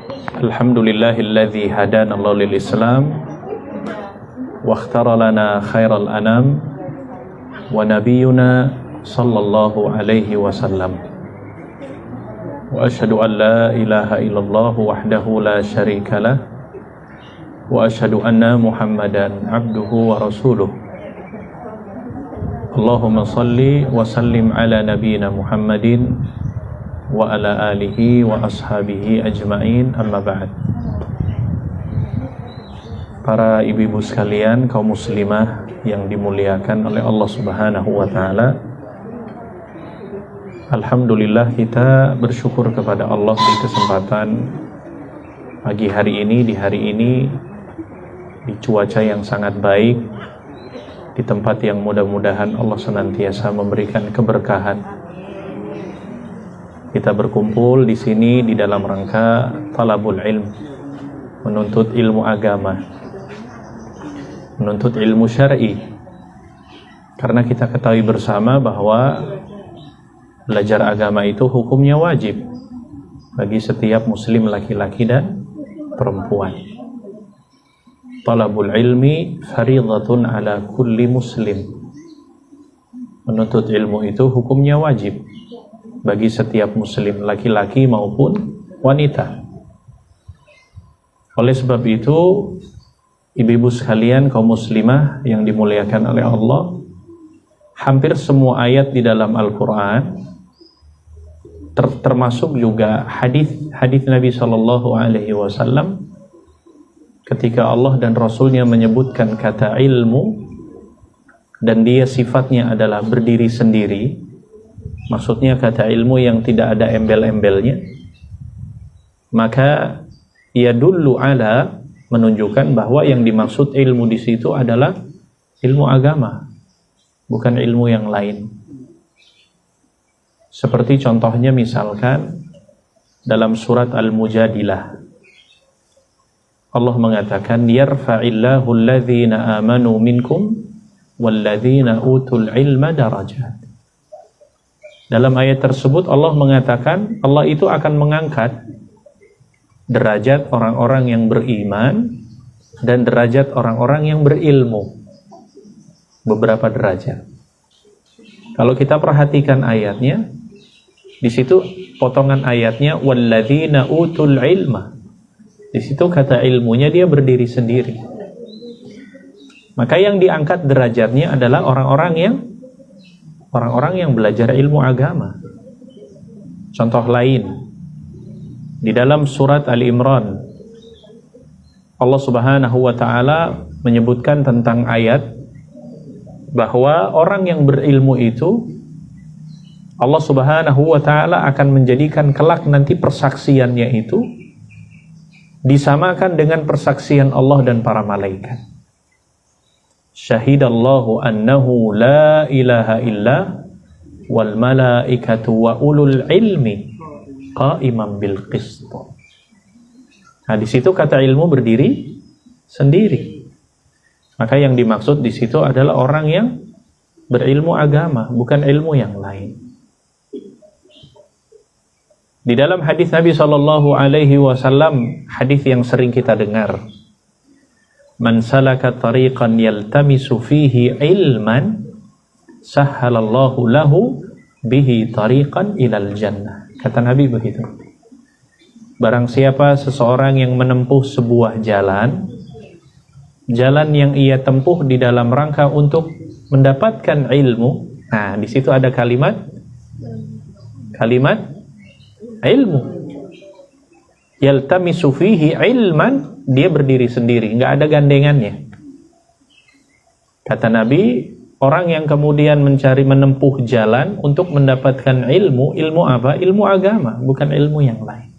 Alhamdulillahilladzi hadana Allah lil Islam wa ikhtara lana khairal anam wa nabiyyuna sallallahu alaihi wasallam wa asyhadu an la ilaha illallah wahdahu la syarika lah wa asyhadu anna Muhammadan abduhu wa rasuluh. Allahumma salli wa sallim ala nabiyyina Muhammadin wa ala alihi wa ashabihi ajma'in, amma ba'd. Para ibu-ibu sekalian, kaum muslimah yang dimuliakan oleh Allah Subhanahu wa taala, alhamdulillah kita bersyukur kepada Allah di kesempatan pagi hari ini, di hari ini, di cuaca yang sangat baik, di tempat yang mudah-mudahan Allah senantiasa memberikan keberkahan. Kita berkumpul di sini di dalam rangka talabul ilm, menuntut ilmu agama, menuntut ilmu syar'i. Karena kita ketahui bersama bahwa belajar agama itu hukumnya wajib bagi setiap muslim laki-laki dan perempuan. Talabul ilmi faridatun ala kulli muslim. Menuntut ilmu itu hukumnya wajib bagi setiap muslim laki-laki maupun wanita. Oleh sebab itu, ibu-ibu sekalian kaum muslimah yang dimuliakan oleh Allah, hampir semua ayat di dalam Al-Quran, termasuk juga hadis Nabi Shallallahu Alaihi Wasallam, ketika Allah dan Rasulnya menyebutkan kata ilmu dan dia sifatnya adalah berdiri sendiri, maksudnya kata ilmu yang tidak ada embel-embelnya, maka ia dulu ala menunjukkan bahwa yang dimaksud ilmu di situ adalah ilmu agama, bukan ilmu yang lain. Seperti contohnya misalkan dalam surat Al-Mujadilah, Allah mengatakan yarfa'illahu alladhina amanu minkum walladhina utul ilma darajat. Dalam ayat tersebut Allah mengatakan Allah itu akan mengangkat derajat orang-orang yang beriman dan derajat orang-orang yang berilmu, beberapa derajat. Kalau kita perhatikan ayatnya, di situ potongan ayatnya walladzina utul ilma. Di situ kata ilmunya dia berdiri sendiri. Maka yang diangkat derajatnya adalah orang-orang yang belajar ilmu agama. Contoh lain, di dalam surat Al-Imran, Allah Subhanahu wa taala menyebutkan tentang ayat bahwa orang yang berilmu itu Allah Subhanahu wa taala akan menjadikan kelak nanti persaksiannya itu disamakan dengan persaksian Allah dan para malaikat. Syahidallahu annahu la ilaha illa wal malaikatu wa ulul ilmi qa'iman bil qist. Nah, di situ kata ilmu berdiri sendiri. Maka yang dimaksud di situ adalah orang yang berilmu agama, bukan ilmu yang lain. Di dalam hadis Nabi sallallahu alaihi wasallam, hadis yang sering kita dengar, man salaka tariqan yaltamisu fihi ilman sahhalallahu lahu bihi tariqan ilal jannah. Kata Nabi begitu. Barang siapa seseorang yang menempuh sebuah jalan yang ia tempuh di dalam rangka untuk mendapatkan ilmu. Nah, di situ ada kalimat ilmu. Yaltamisu fihi ilman, dia berdiri sendiri, nggak ada gandengannya. Kata Nabi, orang yang kemudian menempuh jalan untuk mendapatkan ilmu apa? Ilmu agama, bukan ilmu yang lain.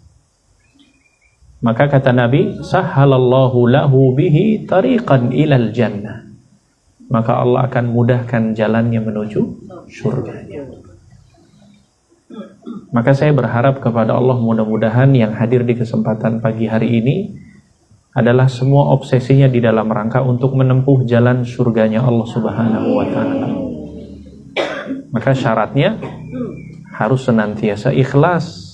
Maka kata Nabi, sahhalallahu lahu bihi tariqan ilal jannah. Maka Allah akan mudahkan jalannya menuju surganya. Maka saya berharap kepada Allah, mudah-mudahan yang hadir di kesempatan pagi hari ini adalah semua obsesinya di dalam rangka untuk menempuh jalan surganya Allah Subhanahu wa ta'ala. Maka syaratnya harus senantiasa ikhlas.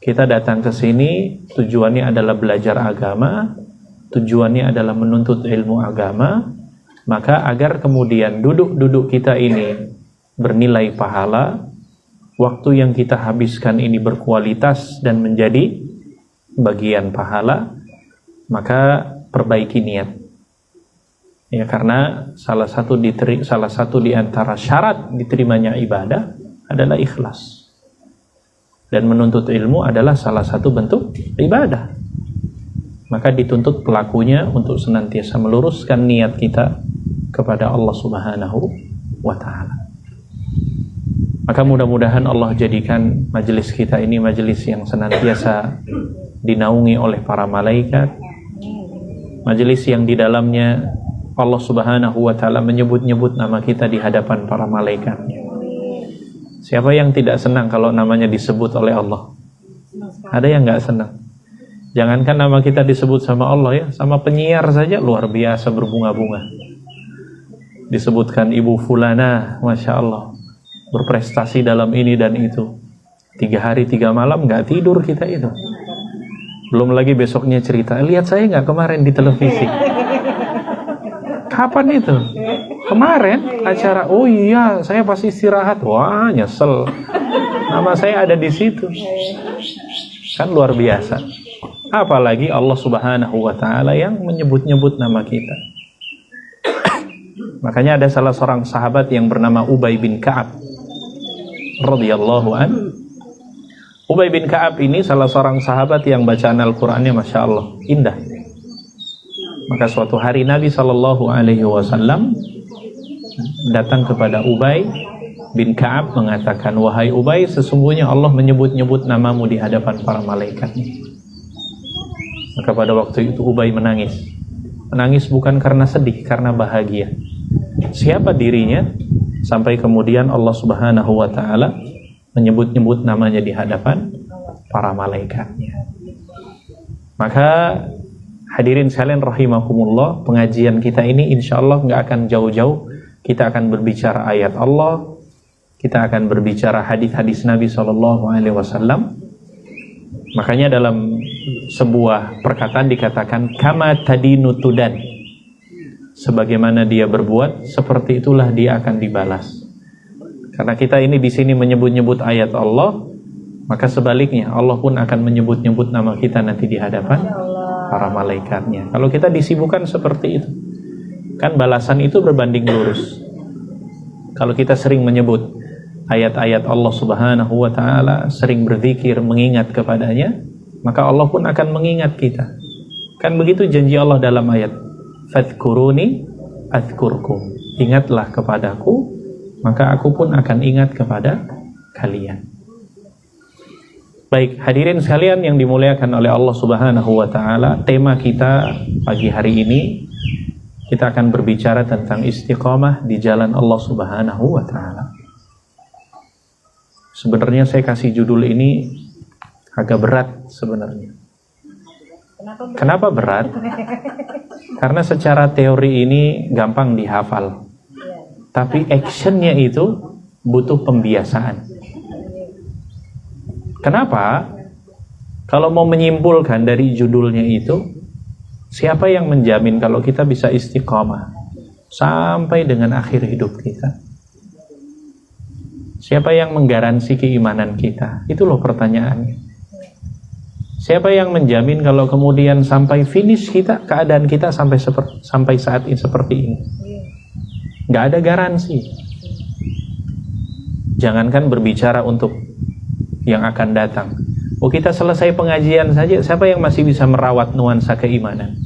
Kita datang ke sini tujuannya adalah belajar agama, tujuannya adalah menuntut ilmu agama, maka agar kemudian duduk-duduk kita ini bernilai pahala, waktu yang kita habiskan ini berkualitas dan menjadi bagian pahala, maka perbaiki niat. Ya, karena salah satu di antara syarat diterimanya ibadah adalah ikhlas. Dan menuntut ilmu adalah salah satu bentuk ibadah. Maka dituntut pelakunya untuk senantiasa meluruskan niat kita kepada Allah Subhanahu wa ta'ala. Maka mudah-mudahan Allah jadikan majelis kita ini majelis yang senantiasa dinaungi oleh para malaikat, majelis yang di dalamnya Allah Subhanahu wa ta'ala menyebut-nyebut nama kita di hadapan para malaikatnya. Siapa yang tidak senang kalau namanya disebut oleh Allah? Ada yang nggak senang? Jangankan nama kita disebut sama Allah ya, sama penyiar saja luar biasa berbunga-bunga. Disebutkan Ibu Fulana, Masya Allah, berprestasi dalam ini dan itu. 3 hari 3 malam nggak tidur kita itu. Belum lagi besoknya cerita, lihat saya nggak kemarin di televisi. Kapan itu? Kemarin acara. Oh iya, saya pas istirahat. Wah, nyesel. Nama saya ada di situ. Kan luar biasa. Apalagi Allah Subhanahu wa ta'ala yang menyebut-nyebut nama kita. Makanya ada salah seorang sahabat yang bernama Ubay bin Ka'ab radhiyallahu an. Ubay bin Ka'ab ini salah seorang sahabat yang bacaan Al-Qur'annya Masya Allah indah. Maka suatu hari Nabi SAW datang kepada Ubay bin Ka'ab mengatakan, wahai Ubay, sesungguhnya Allah menyebut-nyebut namamu di hadapan para malaikat. Maka pada waktu itu Ubay menangis. Menangis bukan karena sedih, karena bahagia. Siapa dirinya sampai kemudian Allah Subhanahu wa ta'ala menyebut-nyebut namanya di hadapan para malaikatnya. Maka hadirin sekalian rahimakumullah, pengajian kita ini insya Allah nggak akan jauh-jauh. Kita akan berbicara ayat Allah, kita akan berbicara hadis-hadis Nabi SAW. Makanya dalam sebuah perkataan dikatakan kama tadinu tudan, sebagaimana dia berbuat, seperti itulah dia akan dibalas. Karena kita ini di sini menyebut-nyebut ayat Allah, maka sebaliknya Allah pun akan menyebut-nyebut nama kita nanti di hadapan para malaikatnya. Kalau kita disibukkan seperti itu, kan balasan itu berbanding lurus. Kalau kita sering menyebut ayat-ayat Allah Subhanahu wa ta'ala, sering berzikir, mengingat kepadanya, maka Allah pun akan mengingat kita. Kan begitu janji Allah dalam ayat, fadhkuruni adhkurkum, ingatlah kepadaku, maka aku pun akan ingat kepada kalian. Baik, hadirin sekalian yang dimuliakan oleh Allah Subhanahu wa ta'ala, tema kita pagi hari ini, kita akan berbicara tentang istiqamah di jalan Allah Subhanahu wa ta'ala. Sebenarnya saya kasih judul ini agak berat sebenarnya. Kenapa berat? Karena secara teori ini gampang dihafal, tapi actionnya itu butuh pembiasaan. Kenapa? Kalau mau menyimpulkan dari judulnya itu, siapa yang menjamin kalau kita bisa istiqamah sampai dengan akhir hidup kita? Siapa yang menggaransi keimanan kita? Itu loh pertanyaannya. Siapa yang menjamin kalau kemudian sampai finish kita, keadaan kita sampai saat ini seperti ini? Nggak ada garansi. Jangankan berbicara untuk yang akan datang. Oh, kita selesai pengajian saja, siapa yang masih bisa merawat nuansa keimanan?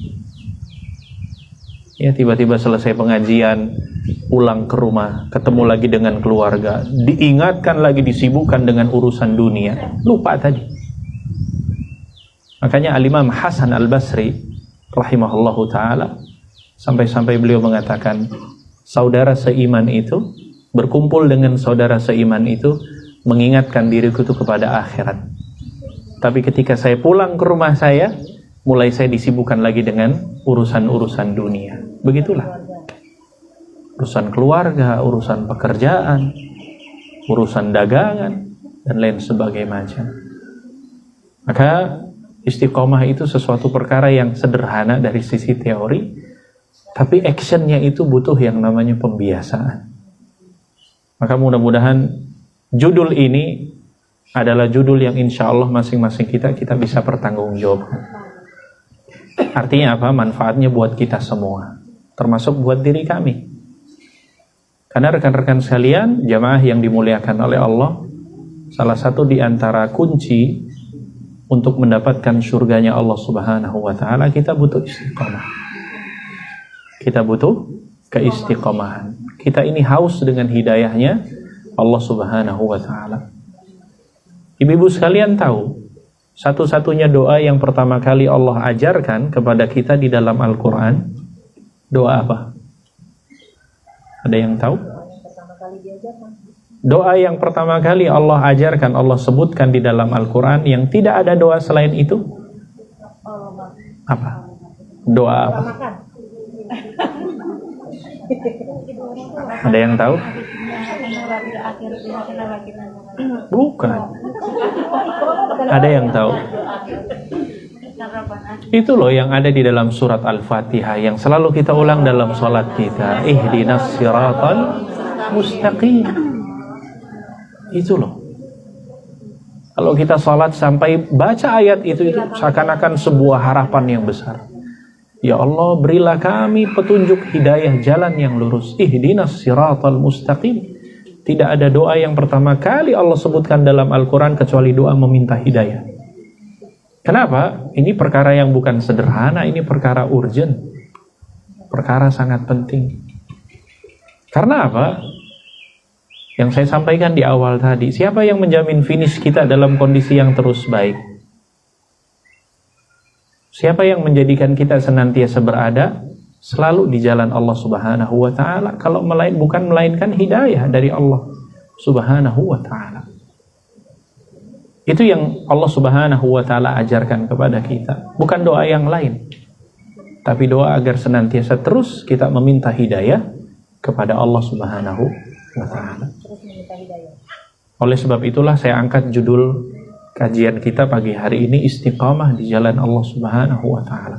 Ya, tiba-tiba selesai pengajian, pulang ke rumah, ketemu lagi dengan keluarga, diingatkan lagi, disibukkan dengan urusan dunia, lupa tadi. Makanya Al-Imam Hasan Al-Basri rahimahullahu ta'ala, sampai-sampai beliau mengatakan, saudara seiman itu, berkumpul dengan saudara seiman itu, mengingatkan diriku itu kepada akhirat. Tapi ketika saya pulang ke rumah saya, mulai saya disibukkan lagi dengan urusan-urusan dunia. Begitulah. Urusan keluarga, urusan pekerjaan, urusan dagangan, dan lain sebagainya macam. Maka istiqomah itu sesuatu perkara yang sederhana dari sisi teori, tapi actionnya itu butuh yang namanya pembiasaan. Maka mudah-mudahan judul ini adalah judul yang insya Allah masing-masing kita bisa bertanggungjawabkan. Artinya apa? Manfaatnya buat kita semua, termasuk buat diri kami. Karena rekan-rekan sekalian, jamaah yang dimuliakan oleh Allah, salah satu di antara kunci untuk mendapatkan surganya Allah Subhanahu wa ta'ala, kita butuh istiqomah. Kita butuh keistiqomahan. Kita ini haus dengan hidayahnya Allah Subhanahu wa ta'ala. Ibu-ibu sekalian tahu, satu-satunya doa yang pertama kali Allah ajarkan kepada kita di dalam Al-Quran, doa apa? Ada yang tahu? Doa yang pertama kali Allah ajarkan, Allah sebutkan di dalam Al-Quran yang tidak ada doa selain itu, apa? Doa apa? Ada yang tahu? Bukan. Ada yang tahu? Itu loh yang ada di dalam surat Al-Fatihah yang selalu kita ulang dalam sholat kita. Ihdinas siratal mustaqim. Itu loh. Kalau kita sholat sampai baca ayat itu seakan-akan sebuah harapan yang besar. Ya Allah, berilah kami petunjuk hidayah jalan yang lurus. Ihdinas siratal mustaqim. Tidak ada doa yang pertama kali Allah sebutkan dalam Al-Quran kecuali doa meminta hidayah. Kenapa? Ini perkara yang bukan sederhana, ini perkara urgent. Perkara sangat penting. Karena apa? Yang saya sampaikan di awal tadi, siapa yang menjamin finish kita dalam kondisi yang terus baik? Siapa yang menjadikan kita senantiasa berada selalu di jalan Allah Subhanahu wa ta'ala? Kalau bukan melainkan hidayah dari Allah Subhanahu wa ta'ala. Itu yang Allah Subhanahu wa ta'ala ajarkan kepada kita. Bukan doa yang lain, tapi doa agar senantiasa terus kita meminta hidayah kepada Allah Subhanahu wa ta'ala. Oleh sebab itulah saya angkat judul kajian kita pagi hari ini, istiqamah di jalan Allah Subhanahu wa ta'ala.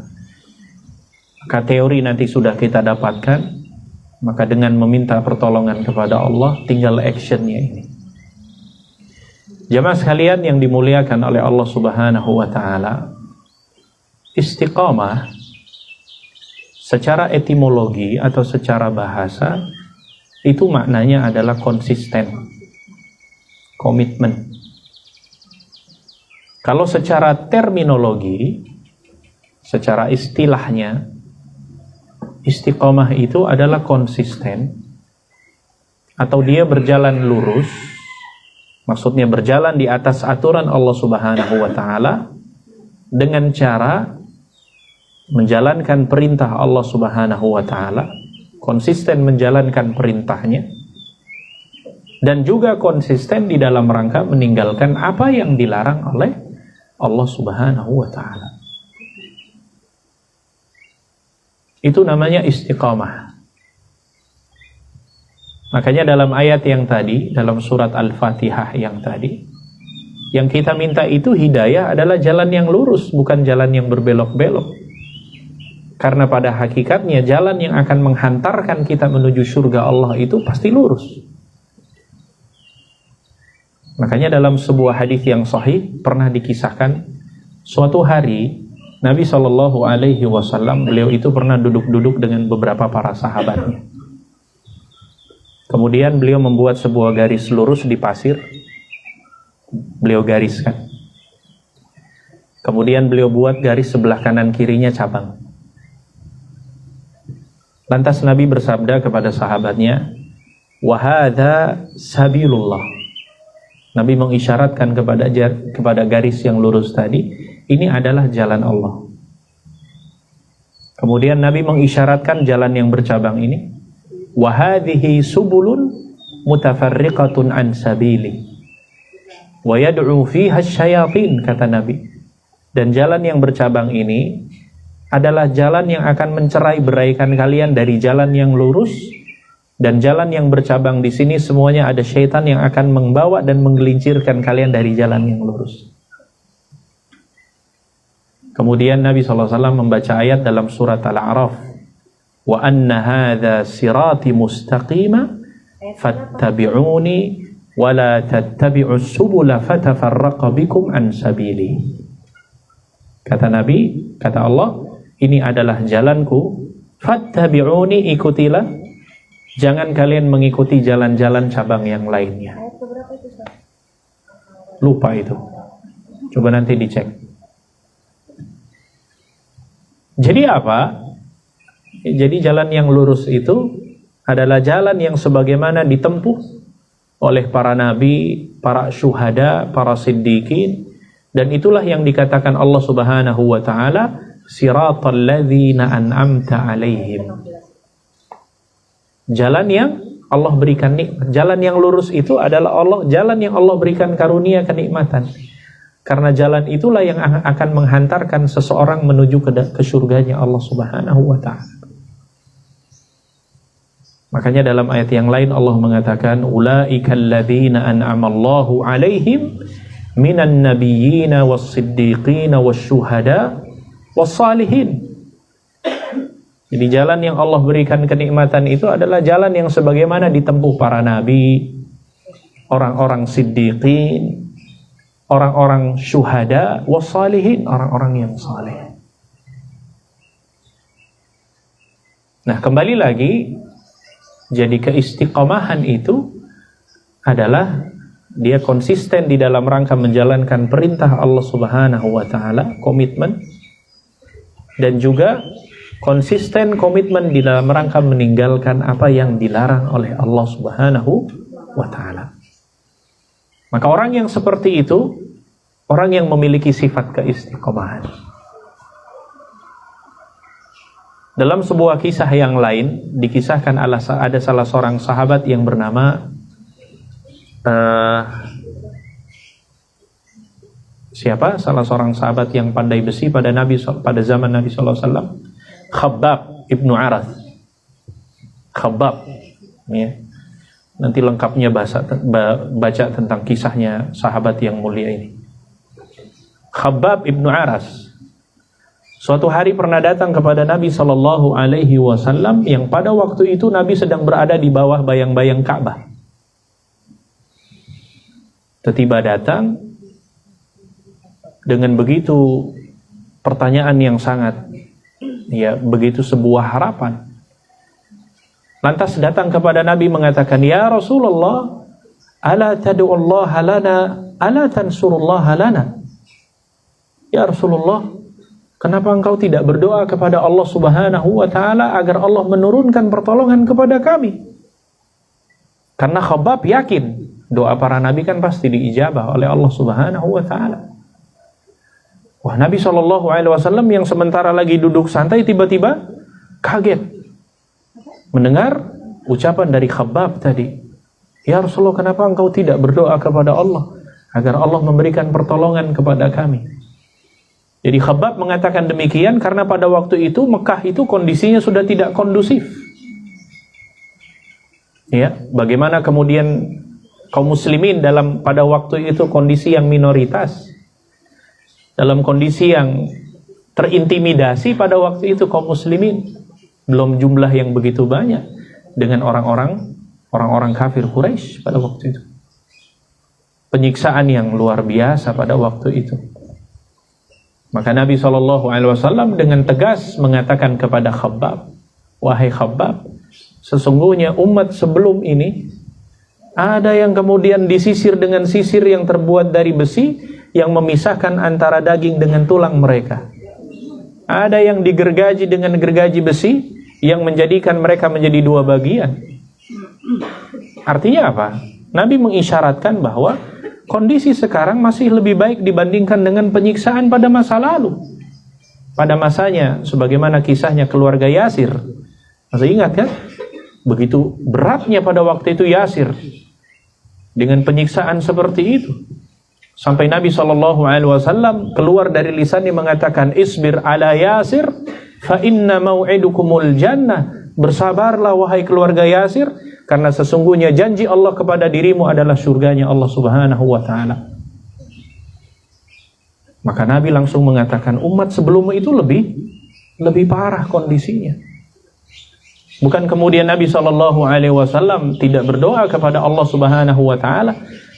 Maka teori nanti sudah kita dapatkan, maka dengan meminta pertolongan kepada Allah tinggal actionnya ini. Jamaah sekalian yang dimuliakan oleh Allah Subhanahu wa ta'ala, istiqamah secara etimologi atau secara bahasa itu maknanya adalah konsisten, komitmen. Kalau secara terminologi, secara istilahnya, istiqomah itu adalah konsisten atau dia berjalan lurus, maksudnya berjalan di atas aturan Allah Subhanahu wa ta'ala dengan cara menjalankan perintah Allah Subhanahu wa ta'ala, konsisten menjalankan perintahnya, dan juga konsisten di dalam rangka meninggalkan apa yang dilarang oleh Allah Subhanahu wa ta'ala. Itu namanya istiqamah. Makanya dalam ayat yang tadi, dalam surat Al-Fatihah yang tadi, yang kita minta itu hidayah adalah jalan yang lurus, bukan jalan yang berbelok-belok. Karena pada hakikatnya jalan yang akan menghantarkan kita menuju surga Allah itu pasti lurus. Makanya dalam sebuah hadis yang sahih pernah dikisahkan, suatu hari Nabi SAW, beliau itu pernah duduk-duduk dengan beberapa para sahabatnya. Kemudian beliau membuat sebuah garis lurus di pasir, beliau gariskan. Kemudian beliau buat garis sebelah kanan kirinya cabang. Lantas Nabi bersabda kepada sahabatnya, "Wahada sabilullah." Nabi mengisyaratkan kepada garis yang lurus tadi, ini adalah jalan Allah. Kemudian Nabi mengisyaratkan jalan yang bercabang ini, wahadhihi subulun mutafarriqatun an sabili wa yad'u fiha asyayatin, kata Nabi. Dan jalan yang bercabang ini adalah jalan yang akan mencerai-beraikan kalian dari jalan yang lurus. Dan jalan yang bercabang di sini semuanya ada syaitan yang akan membawa dan menggelincirkan kalian dari jalan yang lurus. Kemudian Nabi SAW membaca ayat dalam surat Al-A'raf, wa anna hadha sirati mustaqima fattabi'uni wa la tattabi'us subula fatafarraqa bikum an sabili. Kata Nabi, kata Allah, ini adalah jalanku, fattabi'uni, ikutilah, jangan kalian mengikuti jalan-jalan cabang yang lainnya. Lupa itu, coba nanti dicek. Jadi apa? Jadi jalan yang lurus itu adalah jalan yang sebagaimana ditempuh oleh para nabi, para syuhada, para siddiqin, dan itulah yang dikatakan Allah Subhanahu wa taala, siratal ladzina an'amta alaihim. Jalan yang Allah berikan nikmat. Jalan yang lurus itu adalah jalan yang Allah berikan karunia kenikmatan. Karena jalan itulah yang akan menghantarkan seseorang menuju ke surganya Allah Subhanahu wa ta'ala. Makanya dalam ayat yang lain Allah mengatakan, ulaikal ladzina an'amallahu alaihim minan nabiyyina was-siddiqina wasyuhada was-salihin. Jadi jalan yang Allah berikan kenikmatan itu adalah jalan yang sebagaimana ditempuh para nabi, orang-orang siddiqin, orang-orang syuhada, wassalihin, orang-orang yang saleh. Nah, kembali lagi, jadi keistiqomahan itu adalah dia konsisten di dalam rangka menjalankan perintah Allah Subhanahu wa taala, komitmen, dan juga konsisten komitmen di dalam rangka meninggalkan apa yang dilarang oleh Allah Subhanahu wa taala. Maka orang yang seperti itu, orang yang memiliki sifat keistiqomahan. Dalam sebuah kisah yang lain, dikisahkan ada salah seorang sahabat yang bernama salah seorang sahabat yang pandai besi pada zaman Nabi SAW, Khabbab ibnu Arath. Khabbab, ya. Nanti lengkapnya baca tentang kisahnya sahabat yang mulia ini. Khabbab ibnu Aras suatu hari pernah datang kepada Nabi SAW, yang pada waktu itu Nabi sedang berada di bawah bayang-bayang Ka'bah. Tiba-tiba datang dengan begitu pertanyaan yang sangat, ya, begitu sebuah harapan. Lantas datang kepada Nabi mengatakan, ya Rasulullah, ala tad'ullaha lana, ala tansurullaha lana. Ya Rasulullah, kenapa engkau tidak berdoa kepada Allah Subhanahu wa ta'ala agar Allah menurunkan pertolongan kepada kami? Karena Khabbab yakin doa para nabi kan pasti diijabah oleh Allah Subhanahu wa ta'ala. Wah, Nabi SAW yang sementara lagi duduk santai tiba-tiba kaget mendengar ucapan dari Khabbab tadi. Ya Rasulullah, kenapa engkau tidak berdoa kepada Allah agar Allah memberikan pertolongan kepada kami? Jadi Khabbab mengatakan demikian karena pada waktu itu Mekah itu kondisinya sudah tidak kondusif. Ya, bagaimana kemudian kaum muslimin pada waktu itu kondisi yang minoritas, dalam kondisi yang terintimidasi pada waktu itu kaum muslimin, belum jumlah yang begitu banyak dengan orang-orang kafir Quraisy pada waktu itu. Penyiksaan yang luar biasa pada waktu itu. Maka Nabi SAW dengan tegas mengatakan kepada Khabbab, wahai Khabbab, sesungguhnya umat sebelum ini ada yang kemudian disisir dengan sisir yang terbuat dari besi yang memisahkan antara daging dengan tulang mereka. Ada yang digergaji dengan gergaji besi yang menjadikan mereka menjadi dua bagian. Artinya apa? Nabi mengisyaratkan bahwa kondisi sekarang masih lebih baik dibandingkan dengan penyiksaan pada masa lalu. Pada masanya, sebagaimana kisahnya keluarga Yasir. Masih ingat kan? Begitu beratnya pada waktu itu Yasir dengan penyiksaan seperti itu. Sampai Nabi SAW keluar dari lisannya mengatakan, isbir ala Yasir fa inna mau'idukumul jannah. Bersabarlah wahai keluarga Yasir, karena sesungguhnya janji Allah kepada dirimu adalah surganya Allah Subhanahu wa ta'ala. Maka Nabi langsung mengatakan umat sebelummu itu lebih parah kondisinya. Bukan kemudian Nabi SAW tidak berdoa kepada Allah Subhanahu wa Ta'ala,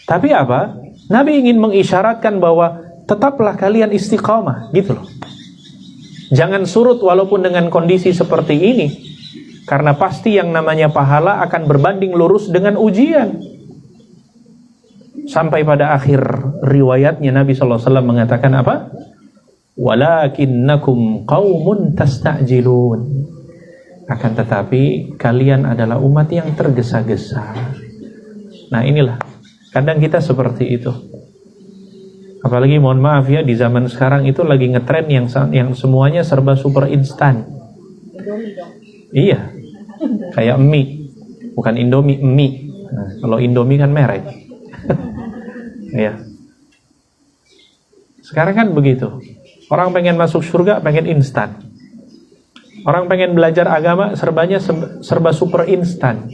tapi apa? Nabi ingin mengisyaratkan bahwa tetaplah kalian istiqamah, gitu loh. Jangan surut walaupun dengan kondisi seperti ini, karena pasti yang namanya pahala akan berbanding lurus dengan ujian. Sampai pada akhir riwayatnya Nabi SAW mengatakan apa? Walakinnakum qaumun tasta'jilun. Akan tetapi kalian adalah umat yang tergesa-gesa. Nah inilah, kadang kita seperti itu. Apalagi mohon maaf ya, di zaman sekarang itu lagi ngetren yang semuanya serba super instan. Iya, kayak mie. Bukan Indomie, mie. Nah, kalau Indomie kan merek. Ya. Sekarang kan begitu. Orang pengen masuk surga, pengen instan. Orang pengen belajar agama, serba super instan.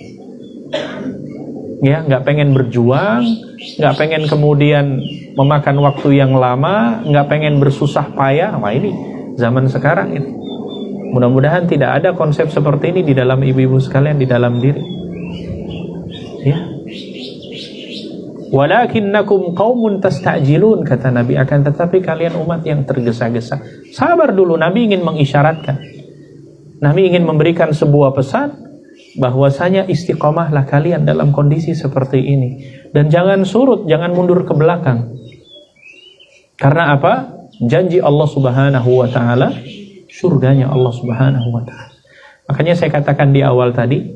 Ya, nggak pengen berjuang, nggak pengen kemudian memakan waktu yang lama, nggak pengen bersusah payah. Wah ini zaman sekarang itu. Mudah-mudahan tidak ada konsep seperti ini di dalam ibu-ibu sekalian, di dalam diri. Ya. Walakinnakum qaumun tasta'jilun, kata Nabi, akan tetapi kalian umat yang tergesa-gesa. Sabar dulu, Nabi ingin mengisyaratkan. Nabi ingin memberikan sebuah pesan bahwasanya istiqomahlah kalian dalam kondisi seperti ini, dan jangan surut, jangan mundur ke belakang. Karena apa? Janji Allah Subhanahu wa Ta'ala, surganya Allah Subhanahu wa Ta'ala. Makanya saya katakan di awal tadi,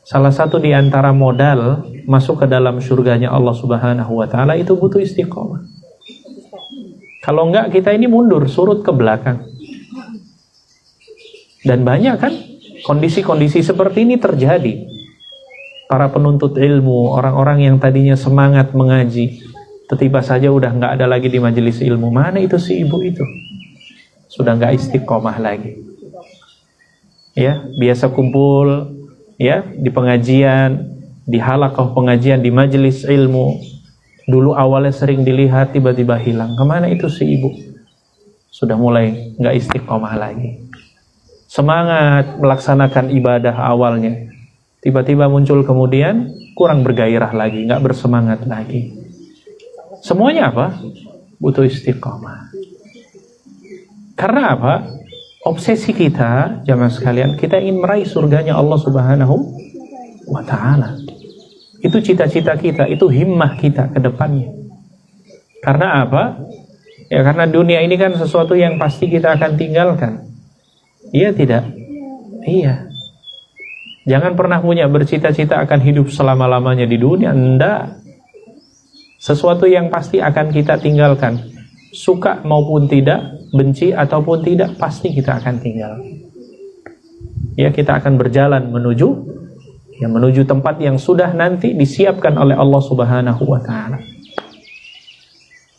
salah satu di antara modal masuk ke dalam surganya Allah Subhanahu wa Ta'ala itu butuh istiqomah. Kalau enggak, kita ini mundur, surut ke belakang. Dan banyak kan kondisi-kondisi seperti ini terjadi. Para penuntut ilmu, orang-orang yang tadinya semangat mengaji, tiba-tiba saja udah nggak ada lagi di majelis ilmu. Mana itu si ibu itu? Sudah nggak istiqomah lagi. Ya, biasa kumpul ya di pengajian, di halaqah pengajian, di majelis ilmu. Dulu awalnya sering dilihat, tiba-tiba hilang. Kemana itu si ibu? Sudah mulai nggak istiqomah lagi. Semangat melaksanakan ibadah awalnya, tiba-tiba muncul kemudian kurang bergairah lagi, nggak bersemangat lagi. Semuanya apa? Butuh istiqomah. Karena apa? Obsesi kita, jamaah sekalian, kita ingin meraih surganya Allah Subhanahu wa Ta'ala. Itu cita-cita kita, itu himmah kita ke depannya. Karena apa? Ya karena dunia ini kan sesuatu yang pasti kita akan tinggalkan. Iya tidak? Iya. Jangan pernah punya bercita-cita akan hidup selama-lamanya di dunia. Enggak. Sesuatu yang pasti akan kita tinggalkan. Suka maupun tidak, benci ataupun tidak, pasti kita akan tinggal. Ya, kita akan berjalan menuju tempat yang sudah nanti disiapkan oleh Allah Subhanahu wa Ta'ala.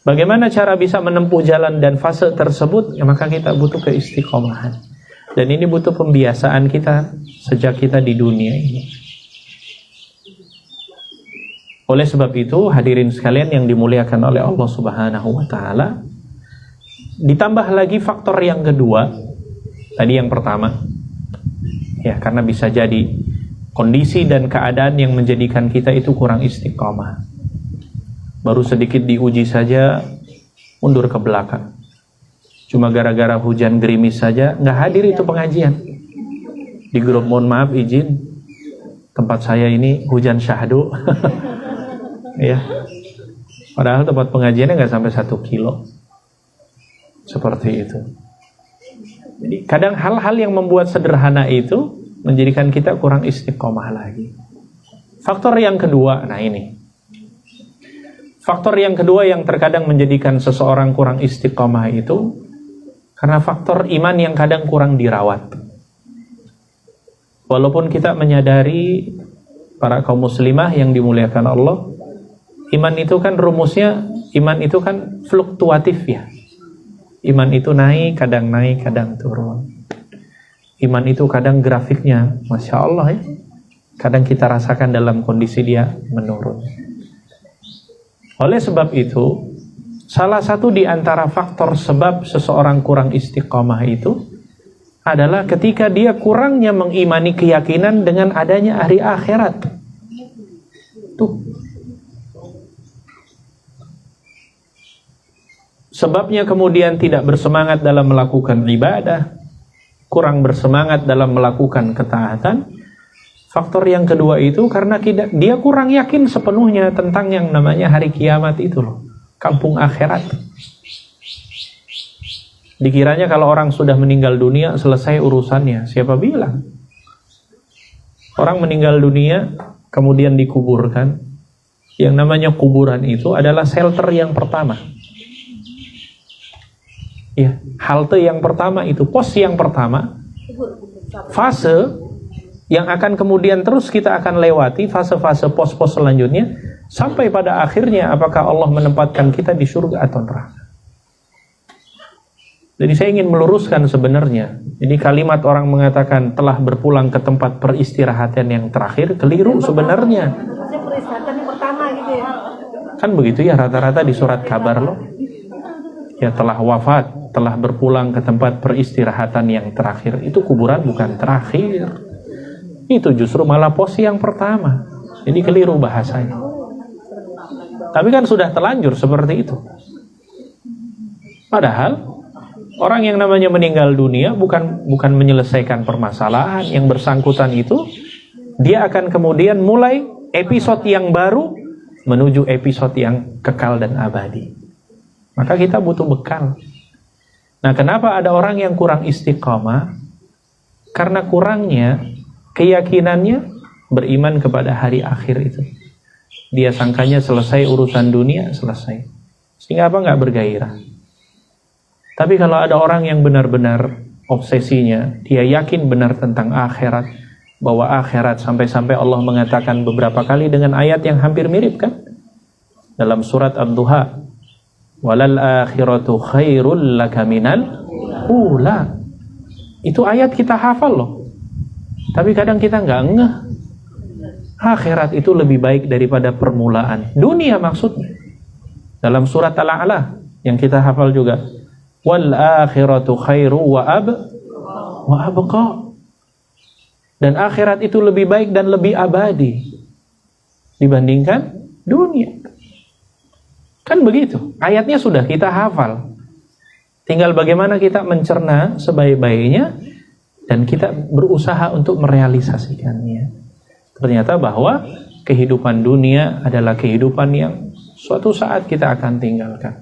Bagaimana cara bisa menempuh jalan dan fase tersebut? Ya, maka kita butuh keistiqomahan. Dan ini butuh pembiasaan kita sejak kita di dunia ini. Oleh sebab itu, hadirin sekalian yang dimuliakan oleh Allah Subhanahu wa Ta'ala, ditambah lagi faktor yang kedua. Tadi yang pertama, ya karena bisa jadi kondisi dan keadaan yang menjadikan kita itu kurang istiqomah. Baru sedikit diuji saja mundur ke belakang. Cuma gara-gara hujan gerimis saja nggak hadir itu pengajian. Di grup mohon maaf izin, tempat saya ini hujan syahdu. Ya. Padahal tempat pengajiannya nggak sampai 1 kilo. Seperti itu. Jadi kadang hal-hal yang membuat sederhana itu menjadikan kita kurang istiqomah lagi. Faktor yang kedua, nah ini. Faktor yang kedua yang terkadang menjadikan seseorang kurang istiqomah itu karena faktor iman yang kadang kurang dirawat. Walaupun kita menyadari para kaum muslimah yang dimuliakan Allah, iman itu kan rumusnya, iman itu kan fluktuatif ya. Iman itu naik, kadang turun. Iman itu kadang grafiknya, Masya Allah ya, kadang kita rasakan dalam kondisi dia menurun. Oleh sebab itu, salah satu di antara faktor sebab seseorang kurang istiqomah itu adalah ketika dia kurangnya mengimani keyakinan dengan adanya hari akhirat. Tuh. Sebabnya kemudian tidak bersemangat dalam melakukan ibadah, kurang bersemangat dalam melakukan ketaatan. Faktor yang kedua itu karena dia kurang yakin sepenuhnya tentang yang namanya hari kiamat itu loh, kampung akhirat. Dikiranya kalau orang sudah meninggal dunia selesai urusannya. Siapa bilang? Orang meninggal dunia kemudian dikuburkan. Yang namanya kuburan itu adalah shelter yang pertama. Ya, halte yang pertama itu, pos yang pertama, fase yang akan kemudian terus kita akan lewati fase-fase pos-pos selanjutnya sampai pada akhirnya apakah Allah menempatkan kita di surga atau neraka. Jadi saya ingin meluruskan sebenarnya. Jadi kalimat orang mengatakan telah berpulang ke tempat peristirahatan yang terakhir keliru sebenarnya. Peristirahatan yang pertama gitu ya. Kan begitu ya rata-rata di surat kabar loh. Ya telah wafat, telah berpulang ke tempat peristirahatan yang terakhir. Itu kuburan bukan terakhir. Itu justru malah pos yang pertama. Jadi keliru bahasanya. Tapi kan sudah terlanjur seperti itu. Padahal orang yang namanya meninggal dunia bukan menyelesaikan permasalahan yang bersangkutan itu. Dia akan kemudian mulai episode yang baru menuju episode yang kekal dan abadi. Maka kita butuh bekal. Nah, kenapa ada orang yang kurang istiqamah? Karena kurangnya keyakinannya beriman kepada hari akhir itu. Dia sangkanya selesai urusan dunia, selesai. Sehingga apa? Nggak bergairah. Tapi kalau ada orang yang benar-benar obsesinya, dia yakin benar tentang akhirat, bahwa akhirat sampai-sampai Allah mengatakan beberapa kali dengan ayat yang hampir mirip kan? Dalam surat Ad-Duha, walal akhiratu khairul laka minal ula. Itu ayat kita hafal loh. Tapi kadang kita nggak ngeh. Akhirat itu lebih baik daripada permulaan dunia maksudnya. Dalam surat Al-A'la yang kita hafal juga, wal akhiratu khairu wa abqa. Dan akhirat itu lebih baik dan lebih abadi dibandingkan dunia. Kan begitu. Ayatnya sudah kita hafal. Tinggal bagaimana kita mencerna sebaik-baiknya dan kita berusaha untuk merealisasikannya. Ternyata bahwa kehidupan dunia adalah kehidupan yang suatu saat kita akan tinggalkan.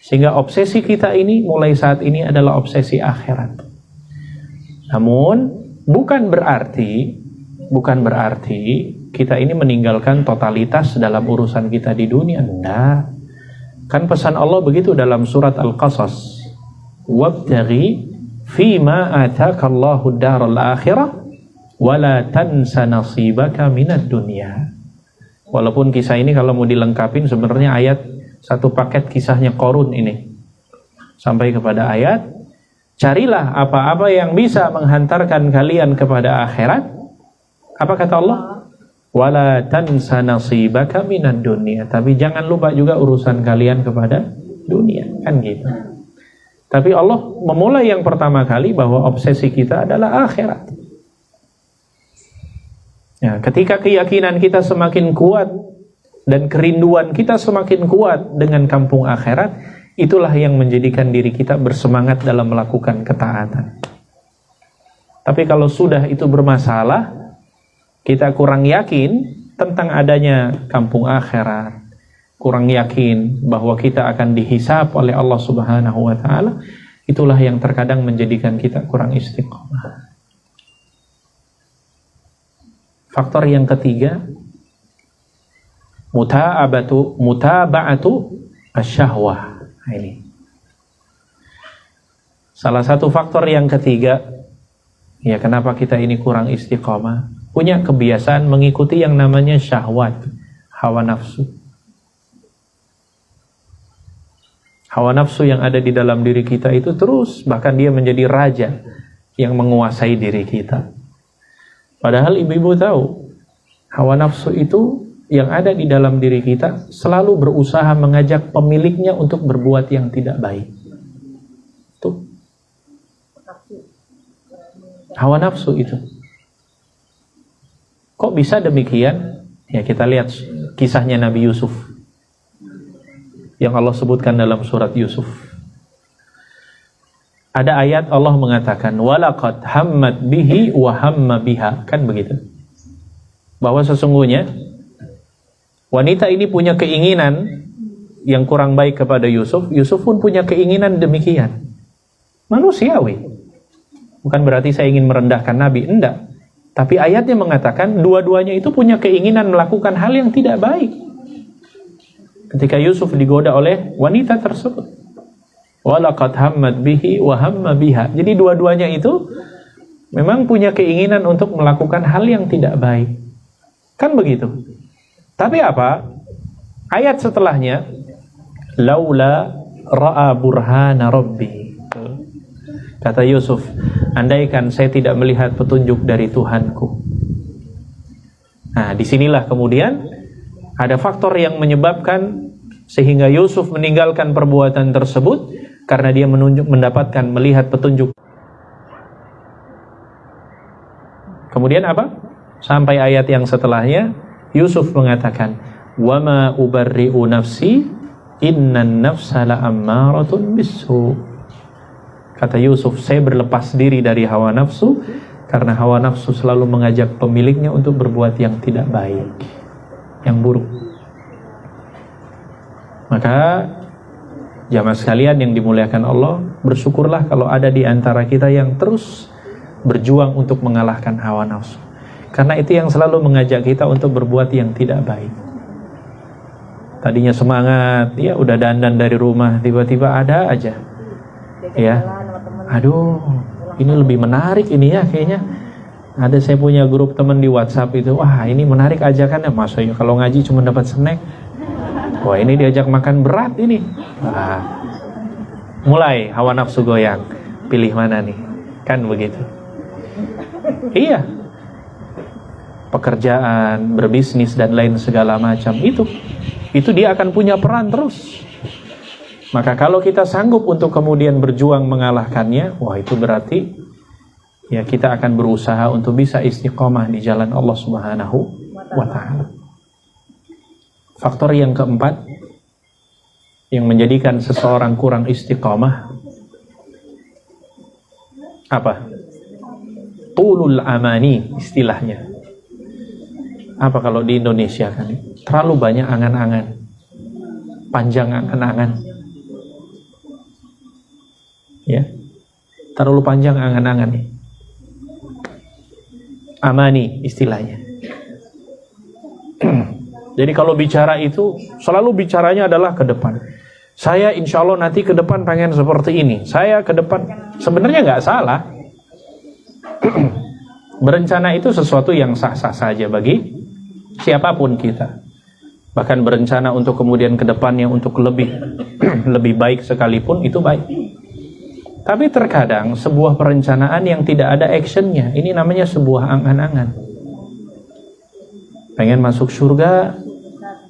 Sehingga obsesi kita ini mulai saat ini adalah obsesi akhirat. Namun bukan berarti kita ini meninggalkan totalitas dalam urusan kita di dunia. Enggak. Kan pesan Allah begitu dalam surat Al-Qasas. Wabtaghi fima atakallahu daral akhirah wala tansa nasibaka minad dunya. Walaupun kisah ini kalau mau dilengkapin sebenarnya ayat satu paket kisahnya Qarun ini. Sampai kepada ayat, carilah apa-apa yang bisa menghantarkan kalian kepada akhirat. Apa kata Allah? Wala tansa nasibaka minad dunya. Tapi jangan lupa juga urusan kalian kepada dunia. Kan gitu. Tapi Allah memulai yang pertama kali bahwa obsesi kita adalah akhirat. Ya, ketika keyakinan kita semakin kuat dan kerinduan kita semakin kuat dengan kampung akhirat, itulah yang menjadikan diri kita bersemangat dalam melakukan ketaatan. Tapi kalau sudah itu bermasalah, kita kurang yakin tentang adanya kampung akhirat, kurang yakin bahwa kita akan dihisab oleh Allah Subhanahu wa taala, itulah yang terkadang menjadikan kita kurang istiqomah. Faktor yang ketiga, mutaba'atu asyahwah. Nah, ini salah satu faktor yang ketiga, ya kenapa kita ini kurang istiqomah, punya kebiasaan mengikuti yang namanya syahwat, hawa nafsu. Hawa nafsu yang ada di dalam diri kita itu terus, bahkan dia menjadi raja yang menguasai diri kita. Padahal ibu-ibu tahu, hawa nafsu itu yang ada di dalam diri kita selalu berusaha mengajak pemiliknya untuk berbuat yang tidak baik. Tuh. Hawa nafsu itu. Kok bisa demikian? Ya, kita lihat kisahnya Nabi Yusuf yang Allah sebutkan dalam surat Yusuf. Ada ayat Allah mengatakan walaqad hammat bihi wa hamma biha, kan begitu? Bahwa sesungguhnya wanita ini punya keinginan yang kurang baik kepada Yusuf. Yusuf pun punya keinginan demikian. Manusiawi. Bukan berarti saya ingin merendahkan Nabi, enggak. Tapi ayatnya mengatakan dua-duanya itu punya keinginan melakukan hal yang tidak baik. Ketika Yusuf digoda oleh wanita tersebut. Walaqad hammat bihi wa hamma biha. Jadi dua-duanya itu memang punya keinginan untuk melakukan hal yang tidak baik. Kan begitu. Tapi apa? Ayat setelahnya laula ra'a burhana rabbi. Kata Yusuf, andaikan saya tidak melihat petunjuk dari Tuhanku. Nah, disinilah kemudian ada faktor yang menyebabkan sehingga Yusuf meninggalkan perbuatan tersebut karena dia mendapatkan melihat petunjuk. Kemudian apa? Sampai ayat yang setelahnya Yusuf mengatakan, "Wama ubarri'u nafsi, innan nafsa la'ammaratun bisu." Kata Yusuf, saya berlepas diri dari hawa nafsu karena hawa nafsu selalu mengajak pemiliknya untuk berbuat yang tidak baik, yang buruk. Maka jamaah sekalian yang dimuliakan Allah, bersyukurlah kalau ada di antara kita yang terus berjuang untuk mengalahkan hawa nafsu. Karena itu yang selalu mengajak kita untuk berbuat yang tidak baik. Tadinya semangat, ya udah dandan dari rumah, tiba-tiba ada aja. Ya, aduh, ini lebih menarik ini ya kayaknya. Ada saya punya grup teman di WhatsApp itu, wah ini menarik ajakannya, masa ya kalau ngaji cuma dapat snack. Wah ini diajak makan berat ini. Wah, mulai hawa nafsu goyang. Pilih mana nih? Kan begitu. Iya. Pekerjaan, berbisnis dan lain segala macam itu dia akan punya peran terus. Maka kalau kita sanggup untuk kemudian berjuang mengalahkannya, wah itu berarti ya kita akan berusaha untuk bisa istiqomah di jalan Allah Subhanahu wa ta'ala. Faktor yang keempat yang menjadikan seseorang kurang istiqomah apa? Tulul amani istilahnya. Apa kalau di Indonesia kan? Terlalu banyak angan-angan. Panjang angan-angan. Ya, terlalu panjang angan-angan. Amani istilahnya. Jadi kalau bicara itu selalu bicaranya adalah ke depan. Saya insya Allah nanti ke depan pengen seperti ini. Saya ke depan sebenarnya nggak salah. Berencana itu sesuatu yang sah-sah saja bagi siapapun kita. Bahkan berencana untuk kemudian ke depannya untuk lebih baik sekalipun itu baik. Tapi terkadang sebuah perencanaan yang tidak ada actionnya, ini namanya sebuah angan-angan. Pengen masuk surga,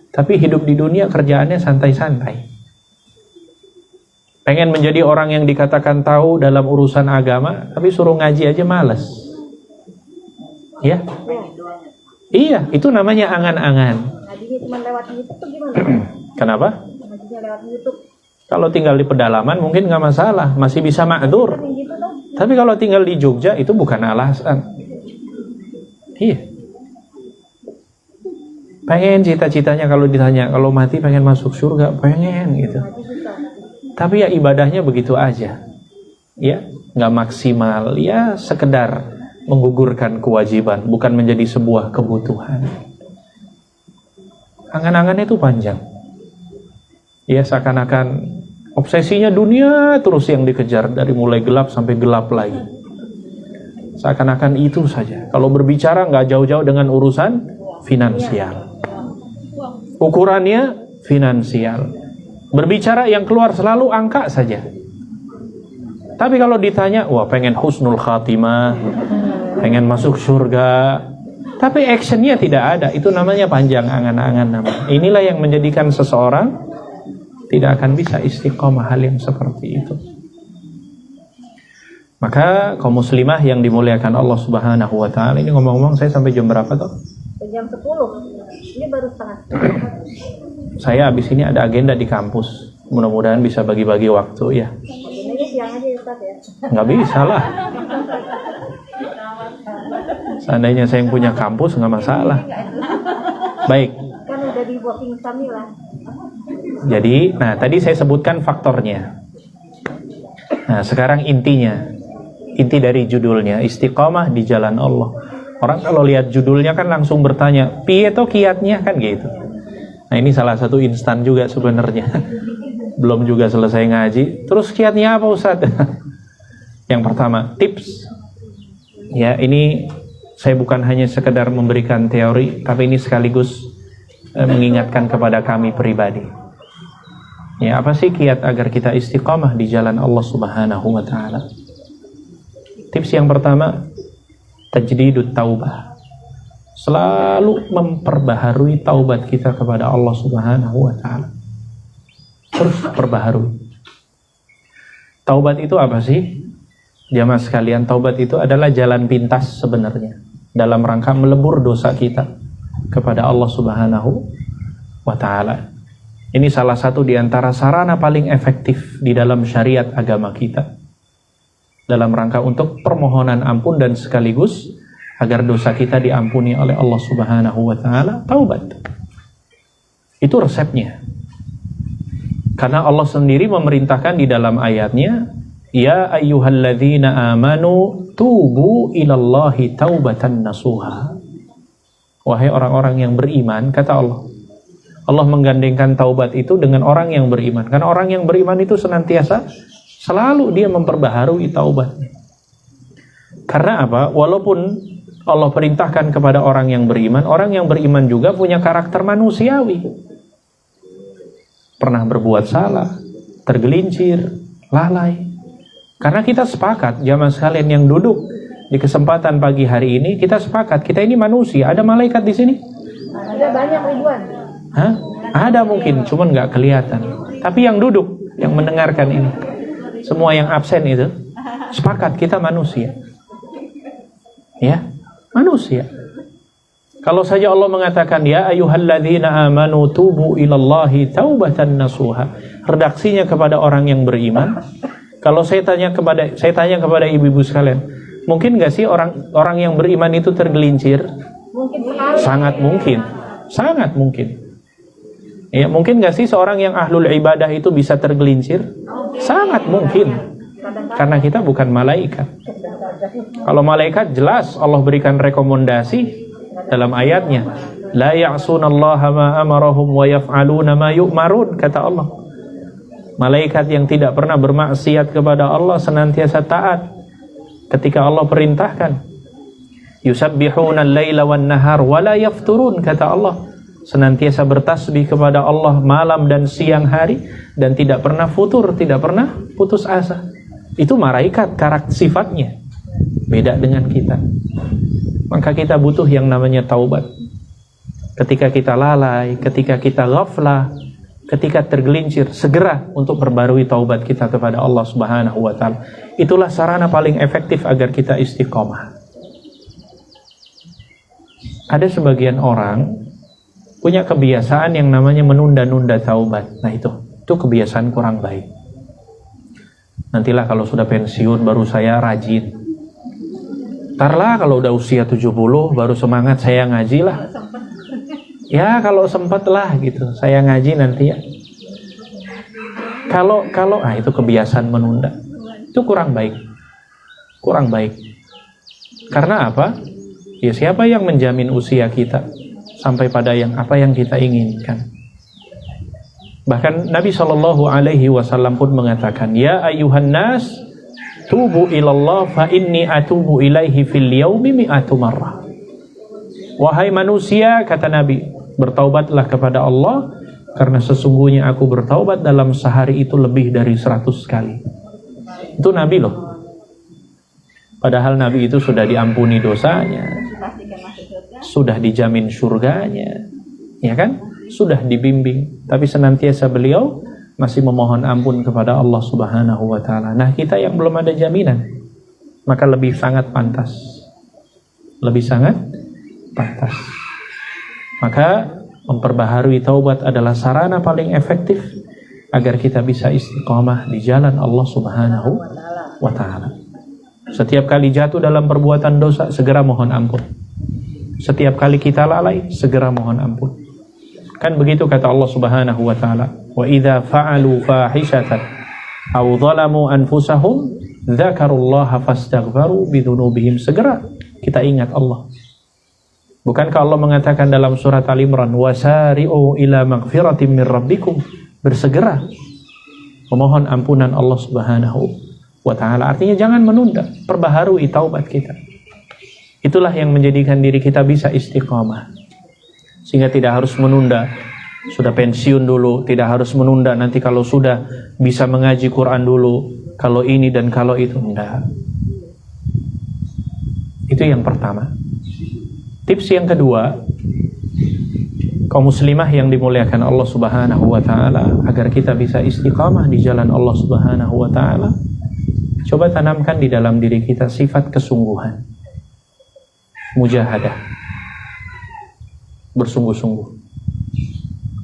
tapi hidup di dunia kerjaannya santai-santai. Pengen menjadi orang yang dikatakan tahu dalam urusan agama, tapi suruh ngaji aja males. Ya? Iya, itu namanya angan-angan. Ngajinya cuma lewat YouTube tuh gimana? Kenapa? Ngajinya lewat YouTube. Kalau tinggal di pedalaman mungkin nggak masalah, masih bisa ma'dzur. Tapi kalau tinggal di Jogja itu bukan alasan. Iya. Pengen cita-citanya kalau ditanya, kalau mati pengen masuk surga, pengen gitu. Tapi ya ibadahnya begitu aja. Ya, nggak maksimal. Ya sekedar menggugurkan kewajiban, bukan menjadi sebuah kebutuhan. Angan-angannya itu panjang. Ya seakan-akan obsesinya dunia terus yang dikejar dari mulai gelap sampai gelap lagi. Seakan-akan itu saja. Kalau berbicara nggak jauh-jauh dengan urusan finansial. Ukurannya finansial. Berbicara yang keluar selalu angka saja. Tapi kalau ditanya, wah pengen husnul khatimah, pengen masuk surga. Tapi actionnya tidak ada. Itu namanya panjang angan-angan namanya. Inilah yang menjadikan seseorang tidak akan bisa istiqomah hal yang seperti itu. Maka kaum muslimah yang dimuliakan Allah Subhanahu wa taala, ini ngomong-ngomong saya sampai jam berapa toh? Jam 10. Ini baru setengah 10. Saya habis ini ada agenda di kampus. Mudah-mudahan bisa bagi-bagi waktu ya. Ini siang aja Ustaz ya. Nggak bisa lah. Seandainya saya yang punya kampus nggak masalah. Baik. Kan udah di booking Samila. Jadi, nah tadi saya sebutkan faktornya. Nah sekarang intinya, inti dari judulnya istiqomah di jalan Allah. Orang kalau lihat judulnya kan langsung bertanya, piye to kiatnya kan gitu. Nah ini salah satu instan juga sebenarnya. Belum juga selesai ngaji, terus kiatnya apa Ustaz? Yang pertama, tips. Ya ini saya bukan hanya sekedar memberikan teori, tapi ini sekaligus mengingatkan kepada kami pribadi. Ya, apa sih kiat agar kita istiqamah di jalan Allah Subhanahu wa taala? Tips yang pertama, tajdidut taubah. Selalu memperbaharui taubat kita kepada Allah Subhanahu wa taala. Terus perbaharui. Taubat itu apa sih? Jamaah sekalian, taubat itu adalah jalan pintas sebenarnya dalam rangka melebur dosa kita kepada Allah Subhanahu wa taala. Ini salah satu di antara sarana paling efektif di dalam syariat agama kita dalam rangka untuk permohonan ampun dan sekaligus agar dosa kita diampuni oleh Allah Subhanahu wa taala, taubat. Itu resepnya. Karena Allah sendiri memerintahkan di dalam ayatnya, ya ayyuhalladzina amanu tubu ilallahi taubatan nasuha. Wahai orang-orang yang beriman, kata Allah. Allah menggandengkan taubat itu dengan orang yang beriman. Karena orang yang beriman itu senantiasa selalu dia memperbaharui taubatnya. Karena apa? Walaupun Allah perintahkan kepada orang yang beriman juga punya karakter manusiawi. Pernah berbuat salah, tergelincir, lalai. Karena kita sepakat, jamaah sekalian yang duduk di kesempatan pagi hari ini, kita sepakat, kita ini manusia. Ada malaikat di sini? Ada banyak ribuan. Hah? Ada mungkin, cuman nggak kelihatan. Tapi yang duduk, yang mendengarkan ini, semua yang absen itu, sepakat kita manusia. Ya, manusia. Kalau saja Allah mengatakan, ya ayyuhalladzina amanu tubu ilallahi taubatan nasuha. Redaksinya kepada orang yang beriman. Kalau saya tanya kepada ibu-ibu sekalian, mungkin nggak sih orang yang beriman itu tergelincir? Mungkin sekali. Sangat mungkin, sangat mungkin. Ya, mungkin nggak sih seorang yang ahlul ibadah itu bisa tergelincir? Sangat mungkin. Karena kita bukan malaikat. Kalau malaikat jelas Allah berikan rekomendasi dalam ayatnya, la ya'sunallaha ma amarahum wa yaf'aluna ma yu'marun, kata Allah. Malaikat yang tidak pernah bermaksiat kepada Allah senantiasa taat ketika Allah perintahkan. Yusabbihuna al-laila wan nahar wa la yafturun, kata Allah. Senantiasa bertasbih kepada Allah malam dan siang hari dan tidak pernah futur, tidak pernah putus asa. Itu malaikat karakter sifatnya. Beda dengan kita. Maka kita butuh yang namanya taubat. Ketika kita lalai, ketika kita ghaflah, ketika tergelincir, segera untuk perbarui taubat kita kepada Allah Subhanahu wa taala. Itulah sarana paling efektif agar kita istiqomah. Ada sebagian orang punya kebiasaan yang namanya menunda-nunda taubat. Nah itu kebiasaan kurang baik. Nantilah kalau sudah pensiun baru saya rajin. Ntarlah kalau udah usia 70 baru semangat saya ngaji lah. Ya kalau sempat lah gitu saya ngaji nanti ya. Kalau itu kebiasaan menunda. Itu kurang baik. Kurang baik. Karena apa? Ya siapa yang menjamin usia kita sampai pada apa yang kita inginkan. Bahkan Nabi SAW pun mengatakan, ya ayuhan nas tubu ilallah fa inni atubu ilaihi fil yaumi mi'atu marrah. Wahai manusia, kata Nabi, bertaubatlah kepada Allah karena sesungguhnya aku bertaubat dalam sehari itu lebih dari 100 kali. Itu Nabi loh. Padahal Nabi itu sudah diampuni dosanya, sudah dijamin surganya, ya kan? Sudah dibimbing, tapi senantiasa beliau masih memohon ampun kepada Allah Subhanahu wa taala. Nah, kita yang belum ada jaminan, maka lebih sangat pantas. Lebih sangat pantas. Maka memperbaharui taubat adalah sarana paling efektif agar kita bisa istiqamah di jalan Allah Subhanahu wa taala. Setiap kali jatuh dalam perbuatan dosa, segera mohon ampun. Setiap kali kita lalai, segera mohon ampun. Kan begitu kata Allah Subhanahu wa taala, "Wa idza fa'alu fahishatan aw dhalamu anfusahum dzakarullaha fastaghfaru bidzunubihim." Segera kita ingat Allah. Bukankah Allah mengatakan dalam surat Al-Imran, "Wasari'u ila maghfiratin min rabbikum." Bersegera memohon ampunan Allah Subhanahu wa taala. Artinya jangan menunda, perbaharui taubat kita. Itulah yang menjadikan diri kita bisa istiqamah. Sehingga tidak harus menunda, sudah pensiun dulu, tidak harus menunda nanti kalau sudah bisa mengaji Quran dulu, kalau ini dan kalau itu, enggak. Itu yang pertama. Tips yang kedua, kaum muslimah yang dimuliakan Allah Subhanahu wa taala, agar kita bisa istiqamah di jalan Allah Subhanahu wa taala, coba tanamkan di dalam diri kita sifat kesungguhan. Mujahadah. Bersungguh-sungguh.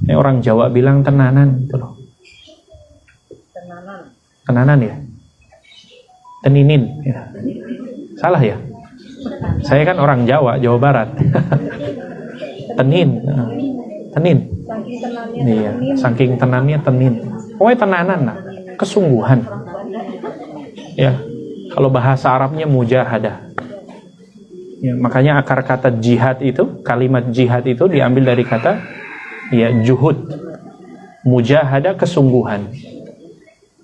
Ini orang Jawa bilang tenanan gitu loh. Tenanan ya? Teninin ya. Salah ya? Saya kan orang Jawa, Jawa Barat. Tenin. Tenin. Iya, saking tenannya tenin. Pokoknya tenanan lah, kesungguhan. Ya. Kalau bahasa Arabnya mujahadah. Ya, makanya akar kata jihad itu, kalimat jihad itu diambil dari kata ya juhud. Mujahadah, kesungguhan.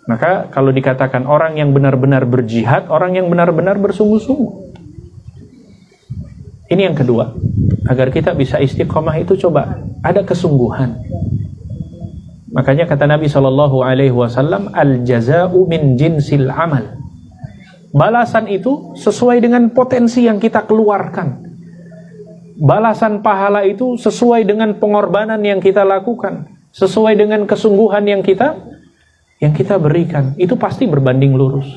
Maka kalau dikatakan orang yang benar-benar berjihad, orang yang benar-benar bersungguh-sungguh. Ini yang kedua. Agar kita bisa istiqomah itu coba ada kesungguhan. Makanya kata Nabi SAW, al-jaza'u min jinsil amal. Balasan itu sesuai dengan potensi yang kita keluarkan. Balasan pahala itu sesuai dengan pengorbanan yang kita lakukan, sesuai dengan kesungguhan yang kita berikan. Itu pasti berbanding lurus.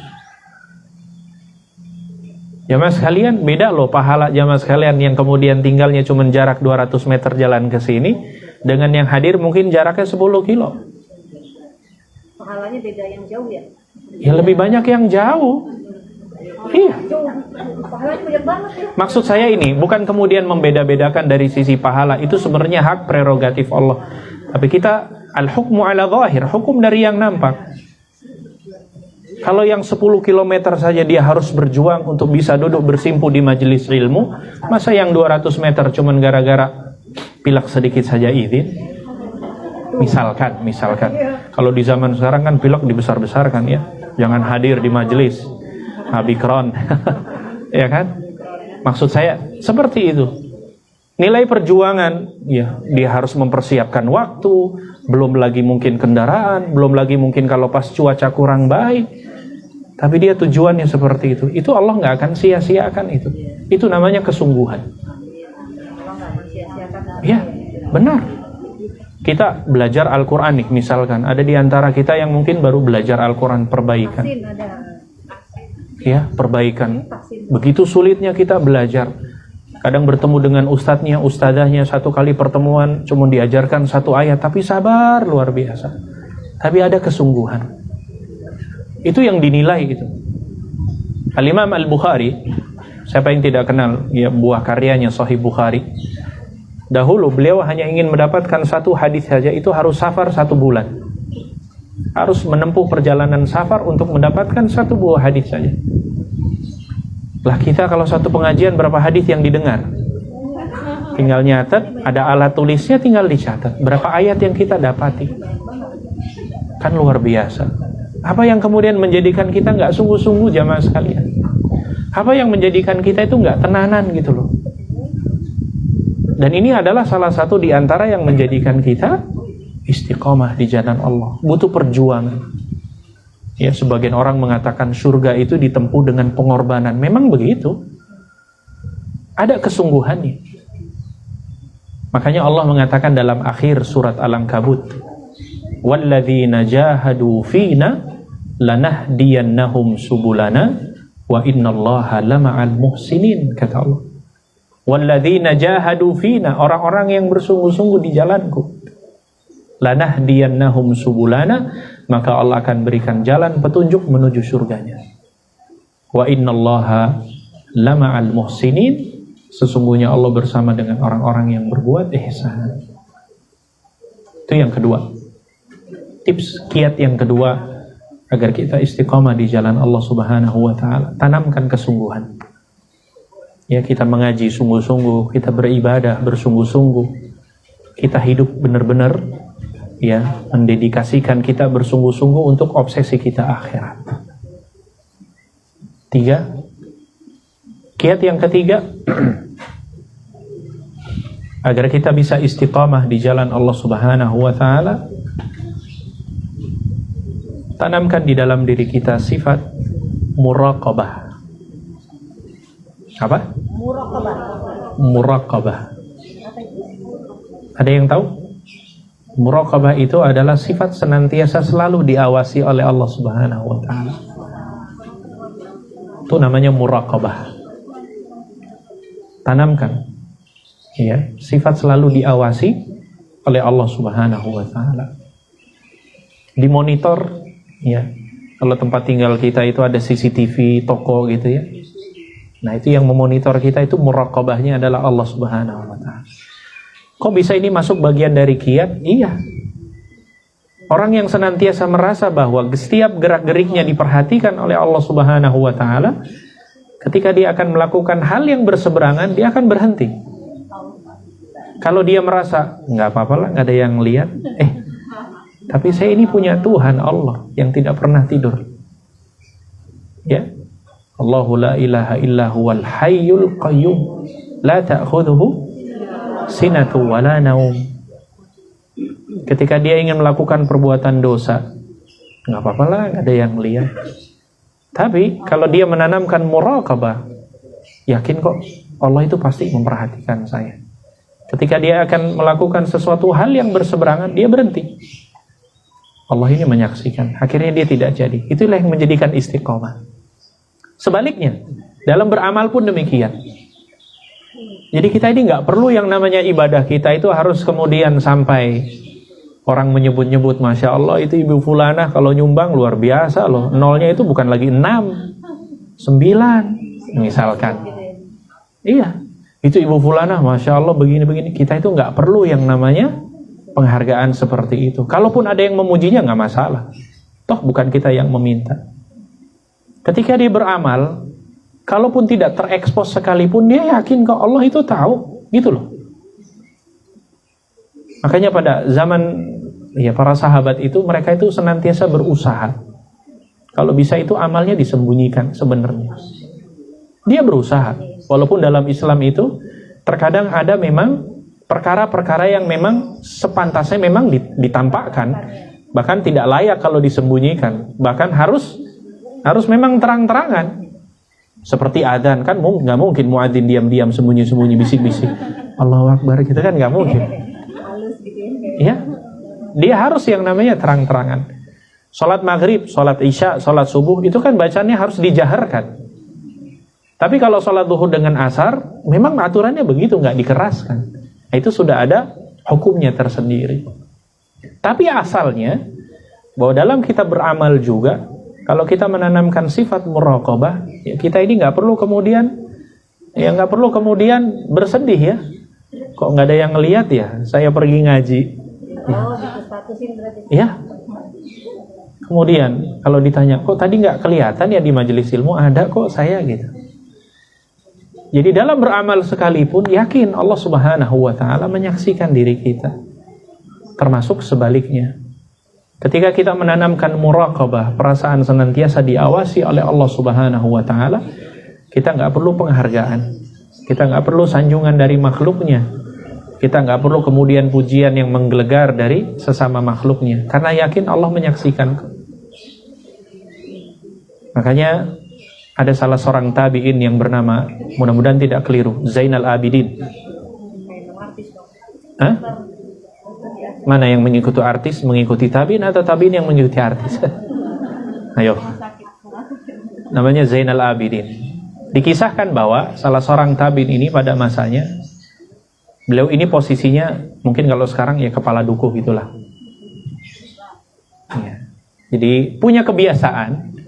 Jamaah sekalian, beda loh pahala jamaah sekalian yang kemudian tinggalnya cuma jarak 200 meter jalan ke sini dengan yang hadir mungkin jaraknya 10 kilo. Pahalanya beda yang jauh ya? Ya lebih banyak yang jauh. Iya. Pahalanya banyak banget ya. Maksud saya ini bukan kemudian membeda-bedakan dari sisi pahala, itu sebenarnya hak prerogatif Allah. Tapi kita al-hukmu ala zahir, hukum dari yang nampak. Kalau yang 10 km saja dia harus berjuang untuk bisa duduk bersimpu di majelis ilmu, masa yang 200 meter cuman gara-gara pilek sedikit saja izin? Misalkan. Kalau di zaman sekarang kan pilek dibesar-besarkan ya. Jangan hadir di majelis. Habikron. Ya kan? Maksud saya seperti itu. Nilai perjuangan, ya, dia harus mempersiapkan waktu, belum lagi mungkin kendaraan, belum lagi mungkin kalau pas cuaca kurang baik. Tapi dia tujuannya seperti itu. Itu Allah nggak akan sia-siakan itu. Itu namanya kesungguhan. Ya, benar. Kita belajar Al-Quran nih, misalkan. Ada di antara kita yang mungkin baru belajar Al-Quran, perbaikan. Ya, perbaikan. Begitu sulitnya kita belajar. Kadang bertemu dengan ustadznya, ustadzahnya, satu kali pertemuan cuma diajarkan satu ayat, tapi sabar luar biasa. Tapi ada kesungguhan. Itu yang dinilai gitu. Al-Imam Al-Bukhari, siapa yang tidak kenal ya buah karyanya Sahih Bukhari. Dahulu beliau hanya ingin mendapatkan satu hadis saja, itu harus safar 1 bulan. Harus menempuh perjalanan safar untuk mendapatkan 1 buah hadis saja. Lah kita kalau satu pengajian berapa hadis yang didengar? Tinggal nyatet, ada alat tulisnya tinggal dicatat. Berapa ayat yang kita dapati? Kan luar biasa. Apa yang kemudian menjadikan kita nggak sungguh-sungguh jamaah sekalian? Apa yang menjadikan kita itu nggak tenanan gitu loh? Dan ini adalah salah satu di antara yang menjadikan kita istiqomah di jalan Allah. Butuh perjuangan. Ya, sebagian orang mengatakan surga itu ditempuh dengan pengorbanan. Memang begitu. Ada kesungguhannya. Makanya Allah mengatakan dalam akhir surat Al-Ankabut, walladzina jahadu fina lanahdiyannahum subulana wa innallaha lama'al muhsinin, kata Allah. Walladzina jahadu fina, orang-orang yang bersungguh-sungguh di jalanku, lanahdiyannahum subulana, maka Allah akan berikan jalan petunjuk menuju surganya. Wa innallaha lama'al muhsinin, sesungguhnya Allah bersama dengan orang-orang yang berbuat ihsan. Itu yang kedua. Tips kiat yang kedua agar kita istiqamah di jalan Allah Subhanahu wa taala, tanamkan kesungguhan. Ya, kita mengaji sungguh-sungguh, kita beribadah bersungguh-sungguh. Kita hidup benar-benar, ya, mendedikasikan kita bersungguh-sungguh untuk obsesi kita akhirat. 3. Kiat yang ketiga, agar kita bisa istiqamah di jalan Allah Subhanahu wa taala, tanamkan di dalam diri kita sifat muraqabah. Apa? Muraqabah. Muraqabah. Ada yang tahu? Muraqabah itu adalah sifat senantiasa selalu diawasi oleh Allah Subhanahu wa taala. Itu namanya muraqabah. Tanamkan, ya, sifat selalu diawasi oleh Allah Subhanahu wa taala. Dimonitor, ya. Kalau tempat tinggal kita itu ada CCTV toko gitu, ya. Nah, itu yang memonitor kita, itu muraqabahnya adalah Allah Subhanahu wa taala. Kok bisa ini masuk bagian dari kiat? Iya. Orang yang senantiasa merasa bahwa setiap gerak-geriknya diperhatikan oleh Allah Subhanahu wa taala, ketika dia akan melakukan hal yang berseberangan, dia akan berhenti. Kalau dia merasa nggak apa-apa lah, nggak ada yang lihat, tapi saya ini punya Tuhan Allah yang tidak pernah tidur. Ya, Allahu la ilaha illa huwal hayyul qayyum la ta'khudhuhu sinatu wa la naum. Ketika dia ingin melakukan perbuatan dosa, nggak apa-apa lah, nggak ada yang lihat. Tapi kalau dia menanamkan muraqabah, yakin kok Allah itu pasti memperhatikan saya. Ketika dia akan melakukan sesuatu hal yang berseberangan, dia berhenti. Allah ini menyaksikan. Akhirnya dia tidak jadi. Itulah yang menjadikan istiqomah. Sebaliknya, dalam beramal pun demikian. Jadi kita ini nggak perlu yang namanya ibadah kita itu harus kemudian sampai orang menyebut-nyebut, Masya Allah itu Ibu Fulanah kalau nyumbang luar biasa loh. Nolnya itu bukan lagi 6, 9 misalkan. Iya, itu Ibu Fulanah Masya Allah begini-begini. Kita itu nggak perlu yang namanya penghargaan seperti itu. Kalaupun ada yang memujinya nggak masalah. Toh bukan kita yang meminta. Ketika dia beramal, kalaupun tidak terekspos sekalipun, dia yakin kok Allah itu tahu. Gitu loh. Makanya pada zaman ya para sahabat itu, mereka itu senantiasa berusaha. Kalau bisa itu amalnya disembunyikan sebenarnya. Dia berusaha. Walaupun dalam Islam itu terkadang ada memang perkara-perkara yang memang sepantasnya memang ditampakkan, bahkan tidak layak kalau disembunyikan, bahkan harus memang terang-terangan. Seperti adzan kan nggak mungkin muadzin diam-diam sembunyi-sembunyi bisik-bisik Allahu Akbar, kita kan nggak mungkin. Ya, dia harus yang namanya terang-terangan. Sholat maghrib, sholat isya, sholat subuh itu kan bacanya harus dijaharkan. Tapi kalau sholat zuhur dengan asar, memang aturannya begitu, nggak dikeraskan. Nah, itu sudah ada hukumnya tersendiri. Tapi asalnya bahwa dalam kita beramal juga, kalau kita menanamkan sifat muraqabah, ya kita ini nggak perlu kemudian bersedih ya. Kok nggak ada yang ngelihat ya? Saya pergi ngaji. Ya. Kemudian kalau ditanya, kok tadi nggak kelihatan ya di majelis ilmu? Ada kok saya gitu. Jadi dalam beramal sekalipun, yakin Allah Subhanahu wa ta'ala menyaksikan diri kita. Termasuk sebaliknya. Ketika kita menanamkan muraqabah, perasaan senantiasa diawasi oleh Allah Subhanahu wa ta'ala, kita nggak perlu penghargaan. Kita nggak perlu sanjungan dari makhluknya. Kita nggak perlu kemudian pujian yang menggelegar dari sesama makhluknya. Karena yakin Allah menyaksikan. Makanya ada salah seorang tabi'in yang bernama, mudah-mudahan tidak keliru, Zainal Abidin. Hah? Mana yang mengikuti artis mengikuti tabiin atau tabiin yang mengikuti artis? Ayo. Namanya Zainal Abidin. Dikisahkan bahwa salah seorang tabiin ini pada masanya, beliau ini posisinya mungkin kalau sekarang ya kepala dukuh gitulah. Ya. Jadi punya kebiasaan.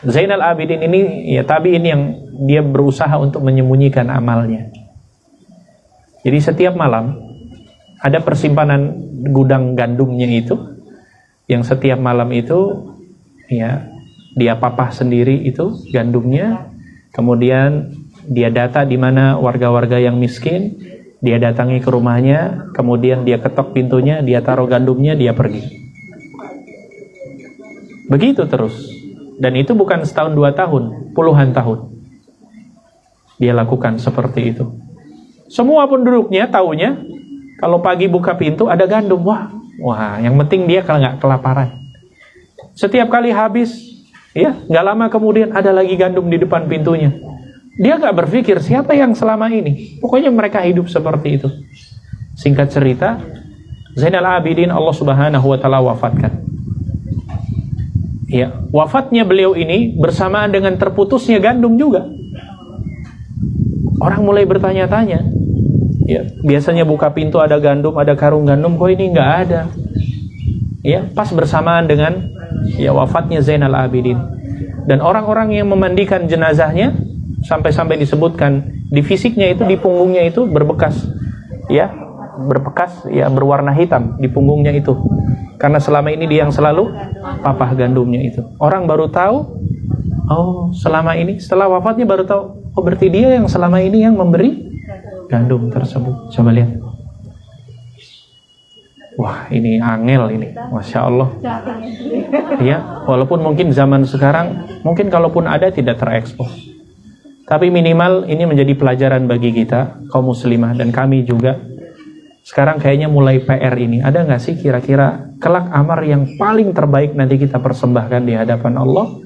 Zainal Abidin ini ya tabiin yang dia berusaha untuk menyembunyikan amalnya. Jadi setiap malam ada persimpanan gudang gandumnya itu, yang setiap malam itu ya dia papah sendiri itu gandumnya, kemudian dia data di mana warga-warga yang miskin, dia datangi ke rumahnya, kemudian dia ketok pintunya, dia taruh gandumnya, dia pergi. Begitu terus. Dan itu bukan setahun 2 tahun, puluhan tahun dia lakukan seperti itu. Semua penduduknya taunya kalau pagi buka pintu ada gandum, wah, yang penting dia kalau nggak kelaparan. Setiap kali habis, ya, nggak lama kemudian ada lagi gandum di depan pintunya. Dia nggak berpikir siapa yang selama ini. Pokoknya mereka hidup seperti itu. Singkat cerita, Zainal Abidin Allah Subhanahu Wa Taala wafatkan. Ya, wafatnya beliau ini bersamaan dengan terputusnya gandum juga. Orang mulai bertanya-tanya. Ya, biasanya buka pintu ada gandum, ada karung gandum, kok ini nggak ada. Ya, pas bersamaan dengan ya wafatnya Zainal Abidin. Dan orang-orang yang memandikan jenazahnya sampai-sampai disebutkan di fisiknya itu, di punggungnya itu berbekas, ya, berwarna hitam di punggungnya itu. Karena selama ini dia yang selalu papah gandumnya itu. Orang baru tahu, oh selama ini, setelah wafatnya baru tahu, oh berarti dia yang selama ini yang memberi gandum tersebut. Coba lihat. Wah ini angel ini, Masya Allah. Ya, walaupun mungkin zaman sekarang, mungkin kalaupun ada tidak terekspos. Tapi minimal ini menjadi pelajaran bagi kita, kaum muslimah dan kami juga. Sekarang kayaknya mulai PR ini. Ada nggak sih kira-kira kelak amal yang paling terbaik nanti kita persembahkan di hadapan Allah?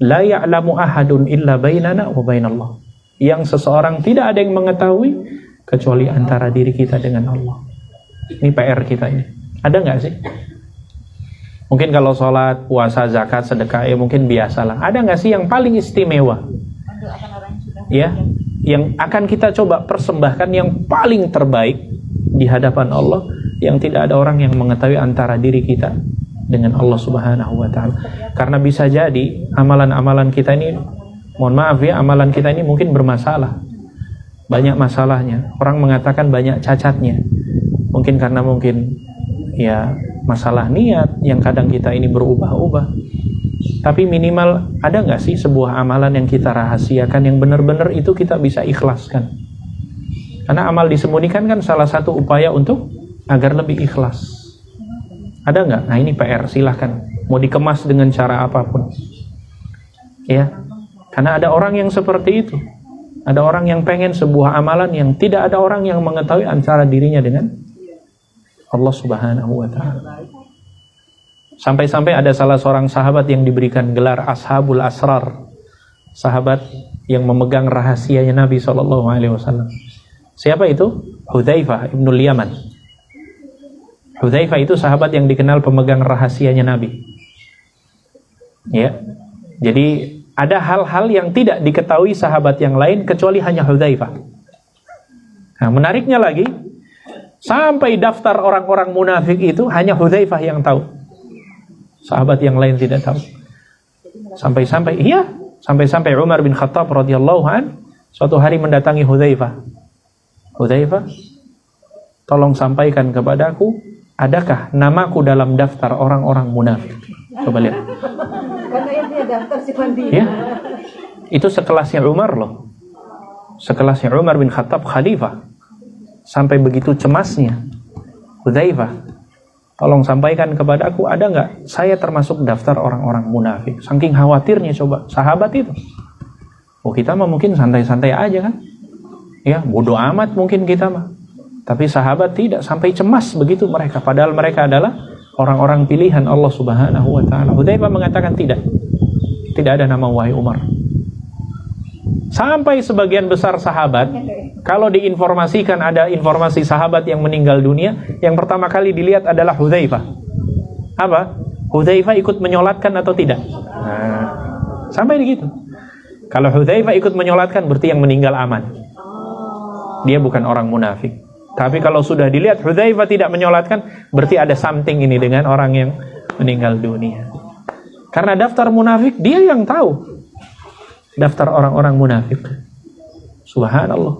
La ya'lamu ahadun illa bainana wa bainallah. Yang seseorang tidak ada yang mengetahui kecuali antara diri kita dengan Allah. Ini PR kita ini. Ada nggak sih? Mungkin kalau sholat, puasa, zakat, sedekah, ya mungkin biasalah. Ada nggak sih yang paling istimewa? Ya, yang akan kita coba persembahkan yang paling terbaik di hadapan Allah, yang tidak ada orang yang mengetahui antara diri kita dengan Allah Subhanahu wa Ta'ala. Karena bisa jadi amalan-amalan kita ini, mohon maaf ya, amalan kita ini mungkin bermasalah, banyak masalahnya. Orang mengatakan banyak cacatnya, mungkin karena ya masalah niat yang kadang kita ini berubah-ubah. Tapi minimal ada nggak sih sebuah amalan yang kita rahasiakan yang benar-benar itu kita bisa ikhlaskan? Karena amal disembunyikan kan salah satu upaya untuk agar lebih ikhlas. Ada nggak? Nah ini PR, silahkan. Mau dikemas dengan cara apapun. Ya, karena ada orang yang seperti itu. Ada orang yang pengen sebuah amalan yang tidak ada orang yang mengetahui antara dirinya dengan Allah Subhanahu wa Ta'ala. Sampai-sampai ada salah seorang sahabat yang diberikan gelar Ashabul Asrar, sahabat yang memegang rahasianya Nabi SAW. Siapa itu? Hudzaifah ibnul Yaman. Hudzaifah itu sahabat yang dikenal pemegang rahasianya Nabi. Ya, jadi ada hal-hal yang tidak diketahui sahabat yang lain kecuali hanya Hudzaifah. Nah, menariknya lagi, sampai daftar orang-orang munafik itu hanya Hudzaifah yang tahu. Sahabat yang lain tidak tahu. Sampai-sampai Umar bin Khattab radhiyallahu an suatu hari mendatangi Hudzaifah. Hudzaifah, tolong sampaikan kepadaku, adakah namaku dalam daftar orang-orang munafik? Coba lihat. Karena dia daftar si Mandi. Ya, itu sekelasnya Umar loh. Sekelasnya Umar bin Khattab khalifah. Sampai begitu cemasnya. Hudzaifah, tolong sampaikan kepadaku, ada nggak saya termasuk daftar orang-orang munafik? Saking khawatirnya coba sahabat itu. Oh kita mah mungkin santai-santai aja kan? Ya bodoh amat mungkin kita mah. Tapi sahabat tidak, sampai cemas begitu mereka. Padahal mereka adalah orang-orang pilihan Allah Subhanahu wa Ta'ala. Hudzaifah mengatakan tidak ada nama wahai Umar. Sampai sebagian besar sahabat, kalau diinformasikan ada informasi sahabat yang meninggal dunia, yang pertama kali dilihat adalah Hudzaifah. Apa? Hudzaifah ikut menyolatkan atau tidak? Nah, sampai begitu. Kalau Hudzaifah ikut menyolatkan, berarti yang meninggal aman. Dia bukan orang munafik. Tapi kalau sudah dilihat Hudzaifah tidak menyolatkan, berarti ada something ini dengan orang yang meninggal dunia. Karena daftar munafik, dia yang tahu. Daftar orang-orang munafik. Subhanallah.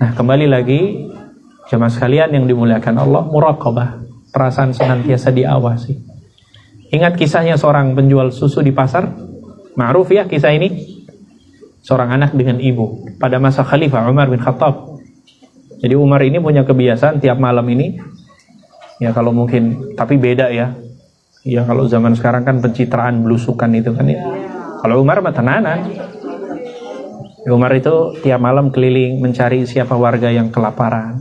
Nah, kembali lagi, jemaah sekalian yang dimuliakan Allah, muraqabah, perasaan senantiasa diawasi. Ingat kisahnya seorang penjual susu di pasar? Ma'ruf ya kisah ini. Seorang anak dengan ibu pada masa Khalifah Umar bin Khattab. Jadi Umar ini punya kebiasaan tiap malam ini, ya kalau mungkin, tapi beda ya. Ya kalau zaman sekarang kan pencitraan belusukan itu kan ya. Kalau Umar mah tenanan. Umar itu tiap malam keliling mencari siapa warga yang kelaparan.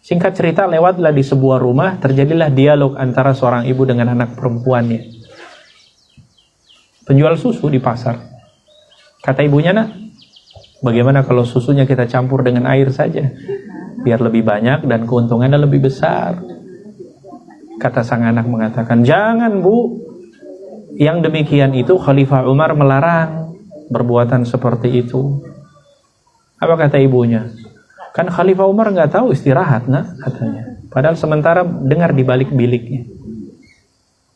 Singkat cerita, lewatlah di sebuah rumah, terjadilah dialog antara seorang ibu dengan anak perempuannya. Penjual susu di pasar. Kata ibunya, nak, bagaimana kalau susunya kita campur dengan air saja? Biar lebih banyak dan keuntungannya lebih besar. Kata sang anak mengatakan, jangan bu. Yang demikian itu Khalifah Umar melarang perbuatan seperti itu. Apa kata ibunya? Kan Khalifah Umar nggak tahu istirahat, nak, katanya. Padahal sementara dengar di balik biliknya.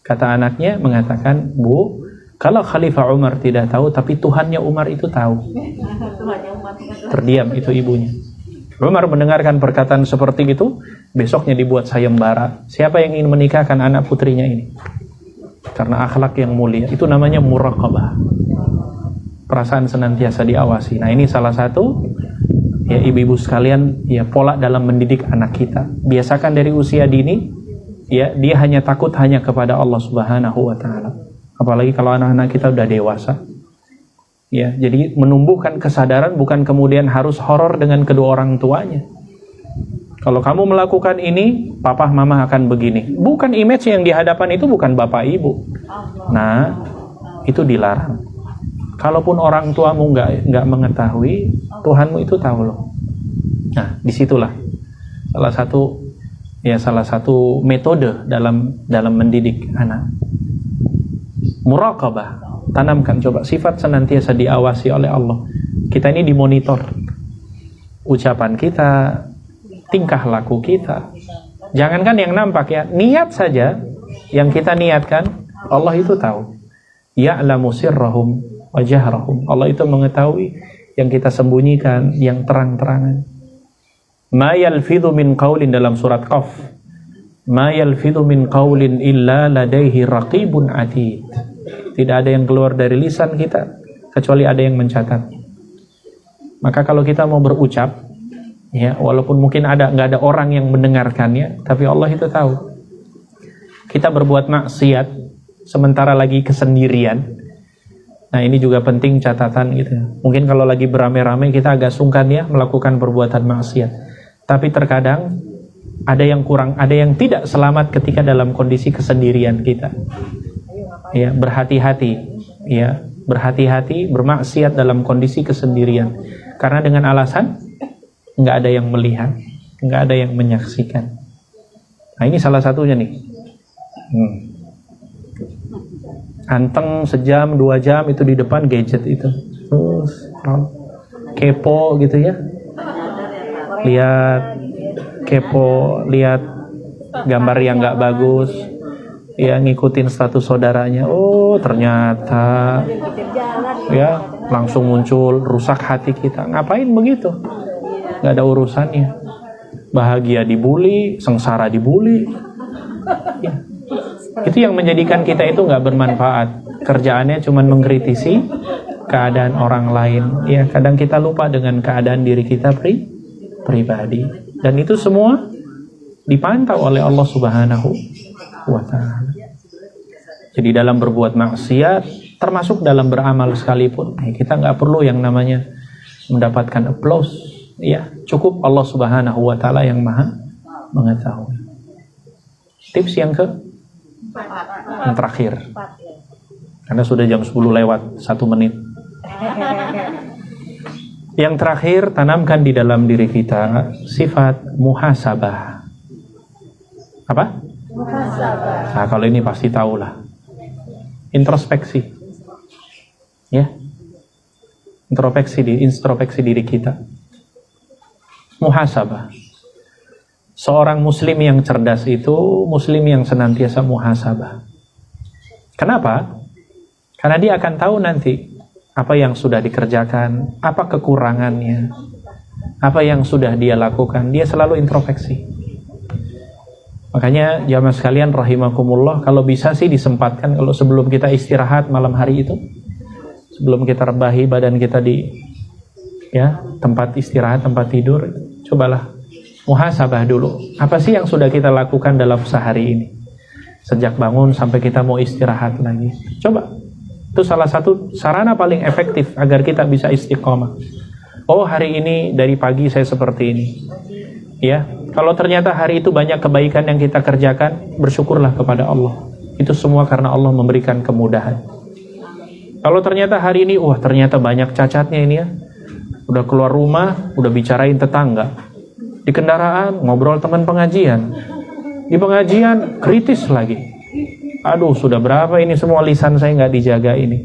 Kata anaknya mengatakan, bu, kalau Khalifah Umar tidak tahu, tapi Tuhannya Umar itu tahu. Terdiam itu ibunya. Umar mendengarkan perkataan seperti itu, besoknya dibuat sayembara. Siapa yang ingin menikahkan anak putrinya ini? Karena akhlak yang mulia, itu namanya muraqabah. Perasaan senantiasa diawasi. Nah, ini salah satu ya ibu-ibu sekalian, ya pola dalam mendidik anak kita. Biasakan dari usia dini, ya dia hanya takut hanya kepada Allah Subhanahu wa taala. Apalagi kalau anak-anak kita udah dewasa. Ya, jadi menumbuhkan kesadaran bukan kemudian harus horor dengan kedua orang tuanya. Kalau kamu melakukan ini, papa mama akan begini. Bukan image yang di hadapan itu bukan bapak ibu. Nah, itu dilarang. Kalaupun orang tuamu nggak mengetahui, Tuhanmu itu tahu loh. Nah, disitulah salah satu metode dalam mendidik anak. Muraqabah, tanamkan, coba sifat senantiasa diawasi oleh Allah. Kita ini dimonitor. Ucapan kita, tingkah laku kita. Jangankan yang nampak ya, niat saja yang kita niatkan, Allah itu tahu. Ya'lamu sirrahum wa jahrahum. Allah itu mengetahui yang kita sembunyikan, yang terang-terangan. Ma yalfidhu min qaulin dalam surat Qaf. Ma yalfidhu min qaulin illa ladaihi raqibun atid. Tidak ada yang keluar dari lisan kita kecuali ada yang mencatat. Maka kalau kita mau berucap, ya, walaupun mungkin nggak ada orang yang mendengarkannya, tapi Allah itu tahu. Kita berbuat maksiat sementara lagi kesendirian. Nah, ini juga penting catatan gitu. Mungkin kalau lagi beramai-ramai kita agak sungkan ya melakukan perbuatan maksiat. Tapi terkadang ada yang kurang, ada yang tidak selamat ketika dalam kondisi kesendirian kita. Ya, berhati-hati, ya, berhati-hati bermaksiat dalam kondisi kesendirian. Karena dengan alasan nggak ada yang melihat, nggak ada yang menyaksikan. Nah, ini salah satunya nih. Anteng sejam, 2 jam itu di depan gadget itu. Terus kepo gitu ya. Lihat kepo, lihat gambar yang nggak bagus. Ya, ngikutin status saudaranya. Oh, ternyata ya langsung muncul, rusak hati kita. Ngapain begitu? Nggak ada urusannya. Bahagia dibully, sengsara dibully. Ya. Itu yang menjadikan kita itu nggak bermanfaat. Kerjaannya cuma mengkritisi keadaan orang lain. Ya, kadang kita lupa dengan keadaan diri kita pribadi. Dan itu semua dipantau oleh Allah Subhanahu wa ta'ala. Jadi dalam berbuat maksiat, termasuk dalam beramal sekalipun, kita nggak perlu yang namanya mendapatkan applause. Ya, cukup Allah Subhanahu wa ta'ala yang maha mengetahui. Tips yang terakhir, karena sudah jam 10 lewat 1 menit. Yang terakhir, tanamkan di dalam diri kita sifat muhasabah. Apa? Muhasabah. Nah, kalau ini pasti tahulah. Introspeksi. Ya. Introspeksi diri kita. Muhasabah. Seorang muslim yang cerdas itu muslim yang senantiasa muhasabah. Kenapa? Karena dia akan tahu nanti apa yang sudah dikerjakan, apa kekurangannya, apa yang sudah dia lakukan. Dia selalu introspeksi. Makanya jamaah sekalian rahimakumullah, kalau bisa sih disempatkan kalau sebelum kita istirahat malam hari itu, sebelum kita rebahi badan kita di tempat istirahat, tempat tidur, cobalah muhasabah dulu. Apa sih yang sudah kita lakukan dalam sehari ini? Sejak bangun sampai kita mau istirahat lagi. Coba. Itu salah satu sarana paling efektif agar kita bisa istiqomah. Oh, hari ini dari pagi saya seperti ini. Ya, kalau ternyata hari itu banyak kebaikan yang kita kerjakan, bersyukurlah kepada Allah. Itu semua karena Allah memberikan kemudahan. Kalau ternyata hari ini, ternyata banyak cacatnya ini ya. Udah keluar rumah, udah bicarain tetangga. Di kendaraan, ngobrol teman pengajian. Di pengajian, kritis lagi. Aduh, sudah berapa ini semua lisan saya nggak dijaga ini.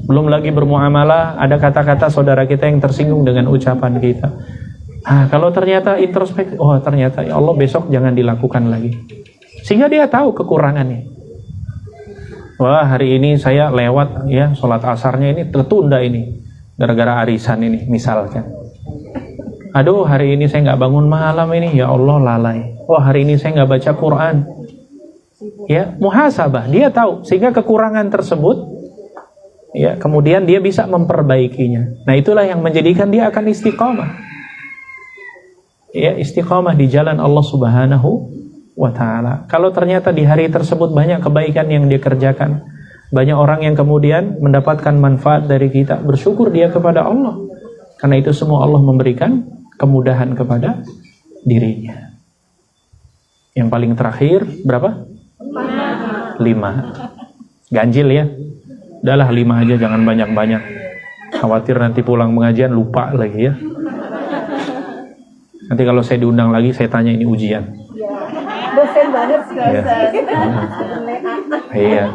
Belum lagi bermuamalah, ada kata-kata saudara kita yang tersinggung dengan ucapan kita. Kalau ternyata introspeksi, ternyata ya Allah besok jangan dilakukan lagi. Sehingga dia tahu kekurangannya. Wah, hari ini saya lewat ya, sholat asarnya ini tertunda ini. Gara-gara arisan ini, misalkan. Aduh, hari ini saya nggak bangun malam ini, ya Allah lalai. Hari ini saya nggak baca Quran. Ya, muhasabah, dia tahu sehingga kekurangan tersebut ya kemudian dia bisa memperbaikinya. Nah, itulah yang menjadikan dia akan istiqomah. Ya, istiqomah di jalan Allah Subhanahu wa taala. Kalau ternyata di hari tersebut banyak kebaikan yang dia kerjakan, banyak orang yang kemudian mendapatkan manfaat dari kita, bersyukur dia kepada Allah. Karena itu semua Allah memberikan kemudahan kepada dirinya. Yang paling terakhir berapa? 5. Ganjil ya. Udahlah 5 aja, jangan banyak-banyak. Khawatir nanti pulang pengajian lupa lagi ya. Nanti kalau saya diundang lagi saya tanya ini ujian. Dosen banget sih. Iya.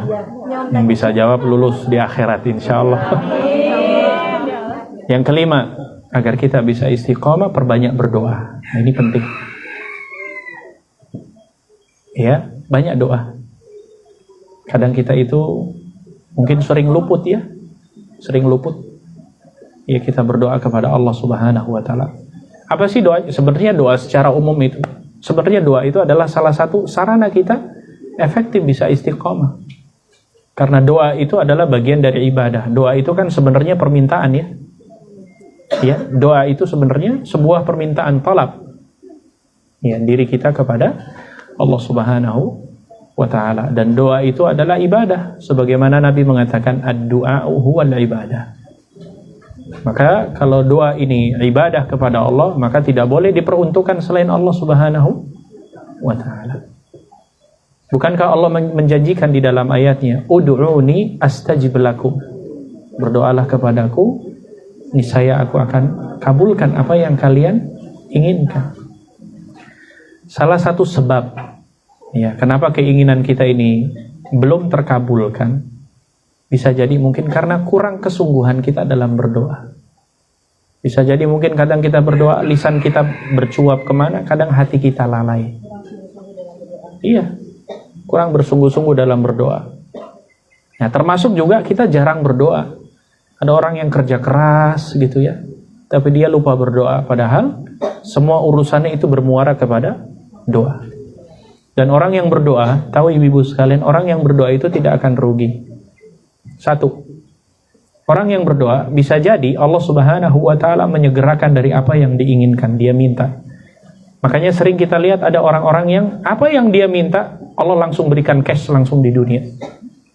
Yang bisa jawab lulus di akhirat insyaallah. Yang kelima, agar kita bisa istiqomah, perbanyak berdoa. Nah, ini penting. Ya, banyak doa. Kadang kita itu mungkin sering luput ya. Sering luput. Ya, kita berdoa kepada Allah Subhanahu wa taala. Apa sih doa? Sebenarnya doa secara umum itu. Sebenarnya doa itu adalah salah satu sarana kita efektif bisa istiqomah. Karena doa itu adalah bagian dari ibadah. Doa itu kan sebenarnya permintaan ya. Ya, doa itu sebenarnya sebuah permintaan talab. Ya, diri kita kepada Allah Subhanahu wa taala, dan doa itu adalah ibadah sebagaimana Nabi mengatakan ad-du'a huwal ibadah. Maka kalau doa ini ibadah kepada Allah, maka tidak boleh diperuntukkan selain Allah Subhanahu wa taala. Bukankah Allah menjanjikan di dalam ayatnya, ud'uni astajib lakum, berdoalah kepadaku niscaya aku akan kabulkan apa yang kalian inginkan. Salah satu sebab ya kenapa keinginan kita ini belum terkabulkan, bisa jadi mungkin karena kurang kesungguhan kita dalam berdoa. Bisa jadi mungkin kadang kita berdoa, lisan kita bercuap kemana, kadang hati kita lalai. Iya, kurang bersungguh-sungguh dalam berdoa. Nah, termasuk juga kita jarang berdoa. Ada orang yang kerja keras gitu ya, tapi dia lupa berdoa, padahal semua urusannya itu bermuara kepada doa. Dan orang yang berdoa, tahu ibu-ibu sekalian, orang yang berdoa itu tidak akan rugi. Satu, orang yang berdoa bisa jadi Allah Subhanahu wa taala menyegerakan dari apa yang diinginkan, dia minta. Makanya sering kita lihat ada orang-orang yang apa yang dia minta, Allah langsung berikan cash langsung di dunia.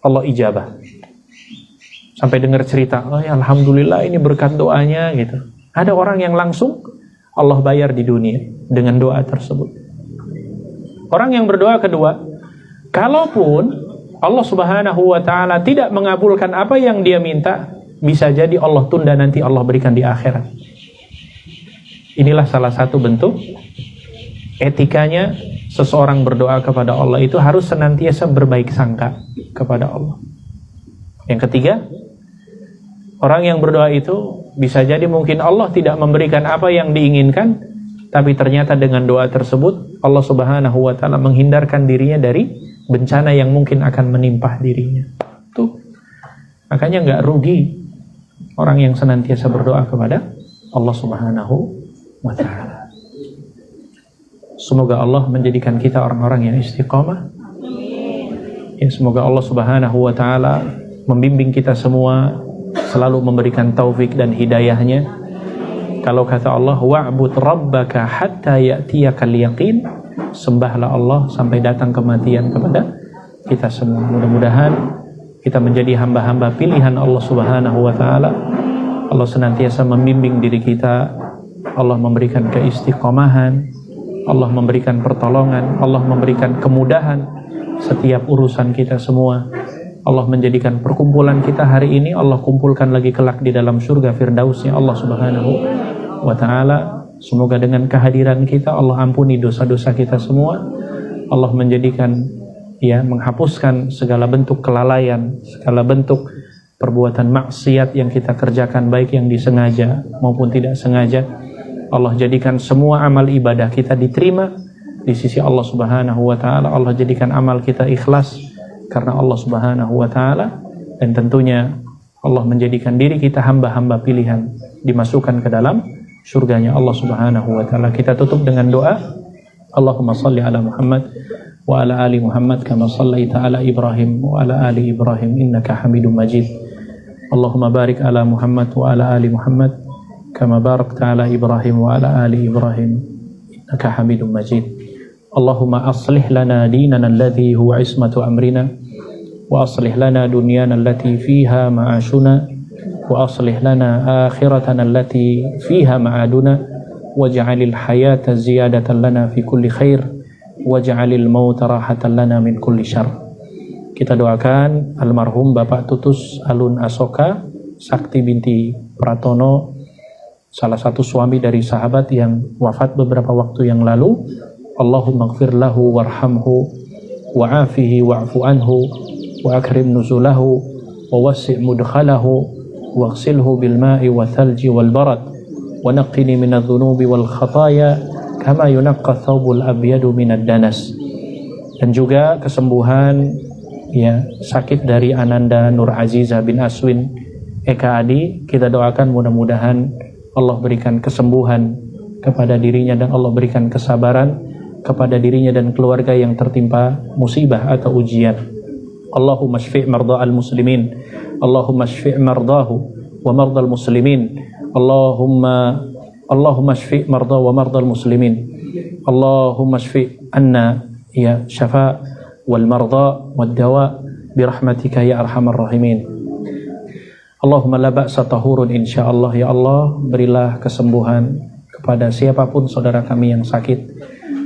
Allah ijabah. Sampai dengar cerita, ya alhamdulillah ini berkat doanya gitu. Ada orang yang langsung Allah bayar di dunia dengan doa tersebut. Orang yang berdoa kedua, kalaupun Allah Subhanahu wa taala tidak mengabulkan apa yang dia minta, bisa jadi Allah tunda, nanti Allah berikan di akhirat. Inilah salah satu bentuk etikanya seseorang berdoa kepada Allah, itu harus senantiasa berbaik sangka kepada Allah. Yang ketiga, orang yang berdoa itu bisa jadi mungkin Allah tidak memberikan apa yang diinginkan, tapi ternyata dengan doa tersebut Allah Subhanahu wa ta'ala menghindarkan dirinya dari bencana yang mungkin akan menimpa dirinya. Tuh. Makanya nggak rugi orang yang senantiasa berdoa kepada Allah Subhanahu wa ta'ala. Semoga Allah menjadikan kita orang-orang yang istiqamah. Ya, semoga Allah Subhanahu wa ta'ala membimbing kita semua, selalu memberikan taufik dan hidayahnya. Kalau kata Allah, wa'bud rabbaka hatta ya'tiyakal yaqin, sembahlah Allah sampai datang kematian kepada kita semua. Mudah-mudahan kita menjadi hamba-hamba pilihan Allah Subhanahu wa ta'ala. Allah senantiasa membimbing diri kita, Allah memberikan keistiqomahan, Allah memberikan pertolongan, Allah memberikan kemudahan setiap urusan kita semua. Allah menjadikan perkumpulan kita hari ini, Allah kumpulkan lagi kelak di dalam surga firdausnya Allah Subhanahu wa ta'ala. Semoga dengan kehadiran kita Allah ampuni dosa-dosa kita semua. Allah menjadikan, ya, menghapuskan segala bentuk kelalaian, segala bentuk perbuatan maksiat yang kita kerjakan, baik yang disengaja maupun tidak sengaja. Allah jadikan semua amal ibadah kita diterima di sisi Allah Subhanahu wa ta'ala. Allah jadikan amal kita ikhlas karena Allah Subhanahu wa ta'ala, dan tentunya Allah menjadikan diri kita hamba-hamba pilihan, dimasukkan ke dalam surganya Allah Subhanahu wa ta'ala. Kita tutup dengan doa. Allahumma salli ala Muhammad wa ala ali Muhammad kama sallaita ala Ibrahim wa ala ali Ibrahim innaka Hamidum Majid. Allahumma barik ala Muhammad wa ala ali Muhammad kama barakta ala Ibrahim wa ala ali Ibrahim innaka Hamidum Majid. Allahumma aslih lana dinana alladhi huwa ismatu amrina, wa aslih lana dunyana allati fiha ma'ashuna, wa aslih lana akhiratana allati fiha ma'aduna, waj'alil hayata ziyadatan lana fi kulli khair, waj'alil mauta rahatan lana min kulli syarr. Kita doakan almarhum Bapak Tutus Alun Asoka Sakti binti Pratono, salah satu suami dari sahabat yang wafat beberapa waktu yang lalu. Allahumma ighfir lahu warhamhu wa'afihi wa'fu anhu wa akrim nuzulahu wa wassi' mudkhalahu waghsilhu bil ma'i wa thalji wal barad wa naqqini minadh dhunubi wal khataaya kama yunaqqa thawbul abyadu minad danas. Dan juga kesembuhan, ya, sakit dari Ananda Nur Aziza bin Aswin Eka Adi. Kita doakan mudah-mudahan Allah berikan kesembuhan kepada dirinya dan Allah berikan kesabaran kepada dirinya dan keluarga yang tertimpa musibah atau ujian. Allahumma shfi' mardha'al muslimin, Allahumma shfi' mardahu wa mardhal muslimin, Allahumma shfi' mardha wa mardhal muslimin, Allahumma shfi' anna ya syafa' wal mardha wad dawa birahmatika ya arhamar rahimin. Allahumma la ba'sa tahurun insyaallah. Ya Allah, berilah kesembuhan kepada siapapun saudara kami yang sakit.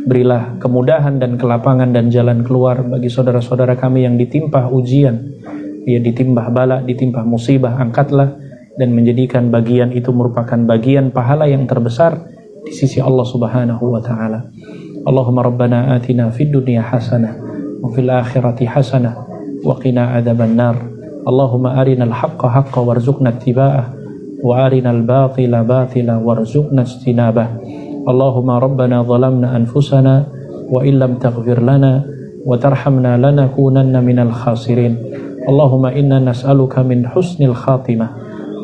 Berilah kemudahan dan kelapangan dan jalan keluar bagi saudara-saudara kami yang ditimpa ujian, ya, ditimpa bala, ditimpa musibah. Angkatlah dan menjadikan bagian itu merupakan bagian pahala yang terbesar di sisi Allah Subhanahu wa ta'ala. Allahumma rabbana atina fid dunya hasanah wa fil akhirati hasanah wa qina adzaban nar. Allahumma arinal haqqa haqqa warzuqna ittiba'ah wa arinal batila batila warzuqna ijtinabah. Allahumma rabbana zalamna anfusana wa illam taghfir lana wa tarhamna lanakunanna minal khasirin. Allahumma inna nas'aluka min husnil khatimah.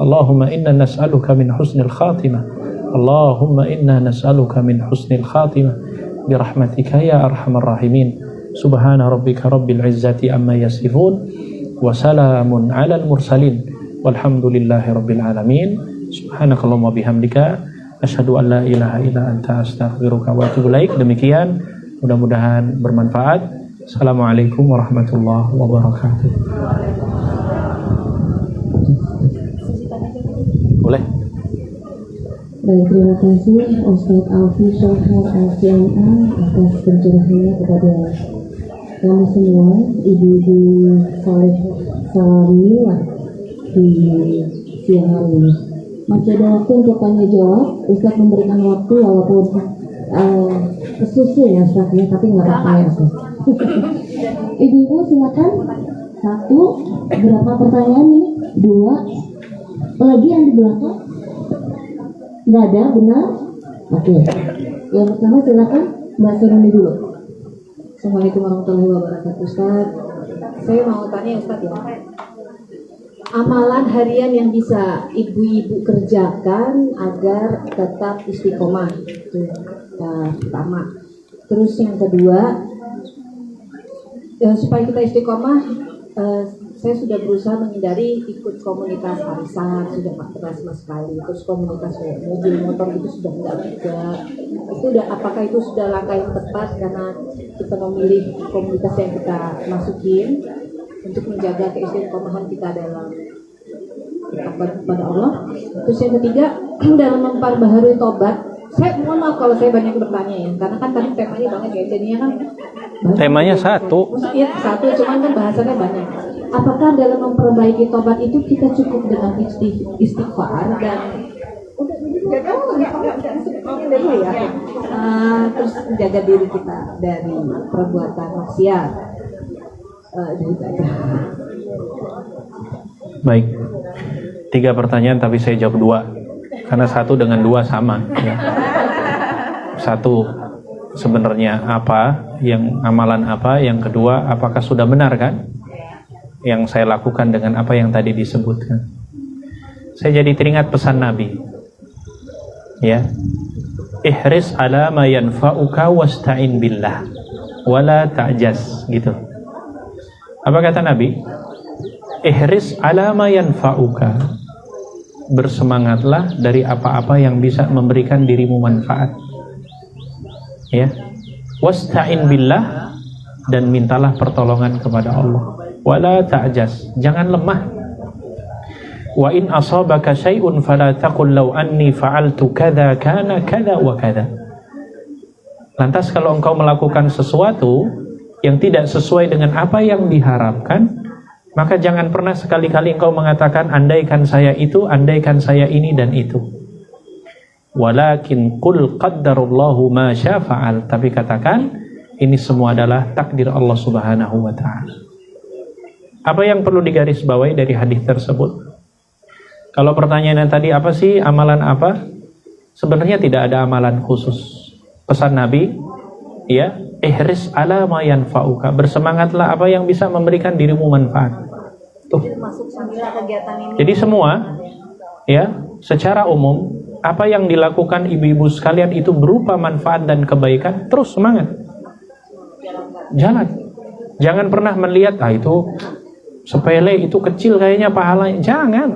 Allahumma inna nas'aluka min husnil khatimah. Allahumma inna nas'aluka min husnil khatimah birahmatika ya arhamar rahimin. Subhana rabbika rabbil izzati amma yasifun wa salamun alal mursalin walhamdulillahi rabbil alamin. Subhanakallahumma bihamdika asyhadu an la ilaha illa anta astaghfiruka wa atubu ilaik. Demikian, mudah-mudahan bermanfaat. Assalamualaikum warahmatullahi wabarakatuh. Boleh? Baik, terima kasih Ustaz Alfi Syahar Al-Fi'an'a atas pencerahannya kepada kami semua, ibu-ibu saleh salamilah di siang hari ini. Masih ada waktu untuk tanya jawab. Ustaz memberikan waktu walaupun kesusu ya Ustaz ya, tapi nggak apa-apa ya Ustaz. Ibu-ibu silakan. 1, berapa pertanyaan nih? 2, lagi yang di belakang? Nggak ada, benar? Oke. Yang pertama silakan Mbak Surani dulu. Assalamualaikum warahmatullahi wabarakatuh. Ustaz, saya mau tanya Ustaz ya, amalan harian yang bisa ibu-ibu kerjakan agar tetap istiqomah, itu yang pertama. Terus yang kedua, supaya kita istiqomah, saya sudah berusaha menghindari ikut komunitas arisan, sudah nggak pernah sama sekali. Terus komunitas kayak mobil motor itu sudah enggak juga. Itu udah, apakah itu sudah langkah yang tepat karena kita memilih komunitas yang kita masukin untuk menjaga keistiqomahan kita dalam bertobat kepada Allah. Terus yang ketiga, dalam memperbaharui tobat, saya mohon maaf kalau saya banyak bertanya ya, karena kan tadi temanya banget ya, jadinya kan Temanya satu. Iya satu, cuman kan bahasannya banyak. Apakah dalam memperbaiki tobat itu kita cukup dengan istighfar dan terus menjaga diri kita dari perbuatan maksiat? Baik. 3 pertanyaan tapi saya jawab 2. Karena 1 dengan 2 sama ya. 1 sebenarnya apa, yang amalan apa, yang kedua apakah sudah benar kan yang saya lakukan dengan apa yang tadi disebutkan. Saya jadi teringat pesan Nabi ya, ihris ala ma yanfa'uka wasta'in billah wala ta'jaz, gitu. Apa kata Nabi? Ihris ala ma yanfa'uka, bersemangatlah dari apa-apa yang bisa memberikan dirimu manfaat ya, wasta'in billah, dan mintalah pertolongan kepada Allah, wala ta'jaz, jangan lemah. Wa in asabaka syai'un fala taqul law anni fa'altu kadza kana kadza wa kadza. Lantas kalau engkau melakukan sesuatu yang tidak sesuai dengan apa yang diharapkan, maka jangan pernah sekali-kali engkau mengatakan andaikan saya itu, andaikan saya ini dan itu. Walakin qul qaddarallahu ma syafa'al, tapi katakan ini semua adalah takdir Allah Subhanahu wa taala. Apa yang perlu digarisbawahi dari hadis tersebut? Kalau pertanyaannya tadi apa sih amalan apa? Sebenarnya tidak ada amalan khusus. Pesan Nabi ya, ihris ala ma yanfa'uka, bersemangatlah apa yang bisa memberikan dirimu manfaat. Tuh. Jadi semua ya, secara umum apa yang dilakukan ibu-ibu sekalian itu berupa manfaat dan kebaikan, terus semangat. Jalan. Jangan pernah melihat itu sepele, itu kecil kayaknya pahalanya. Jangan.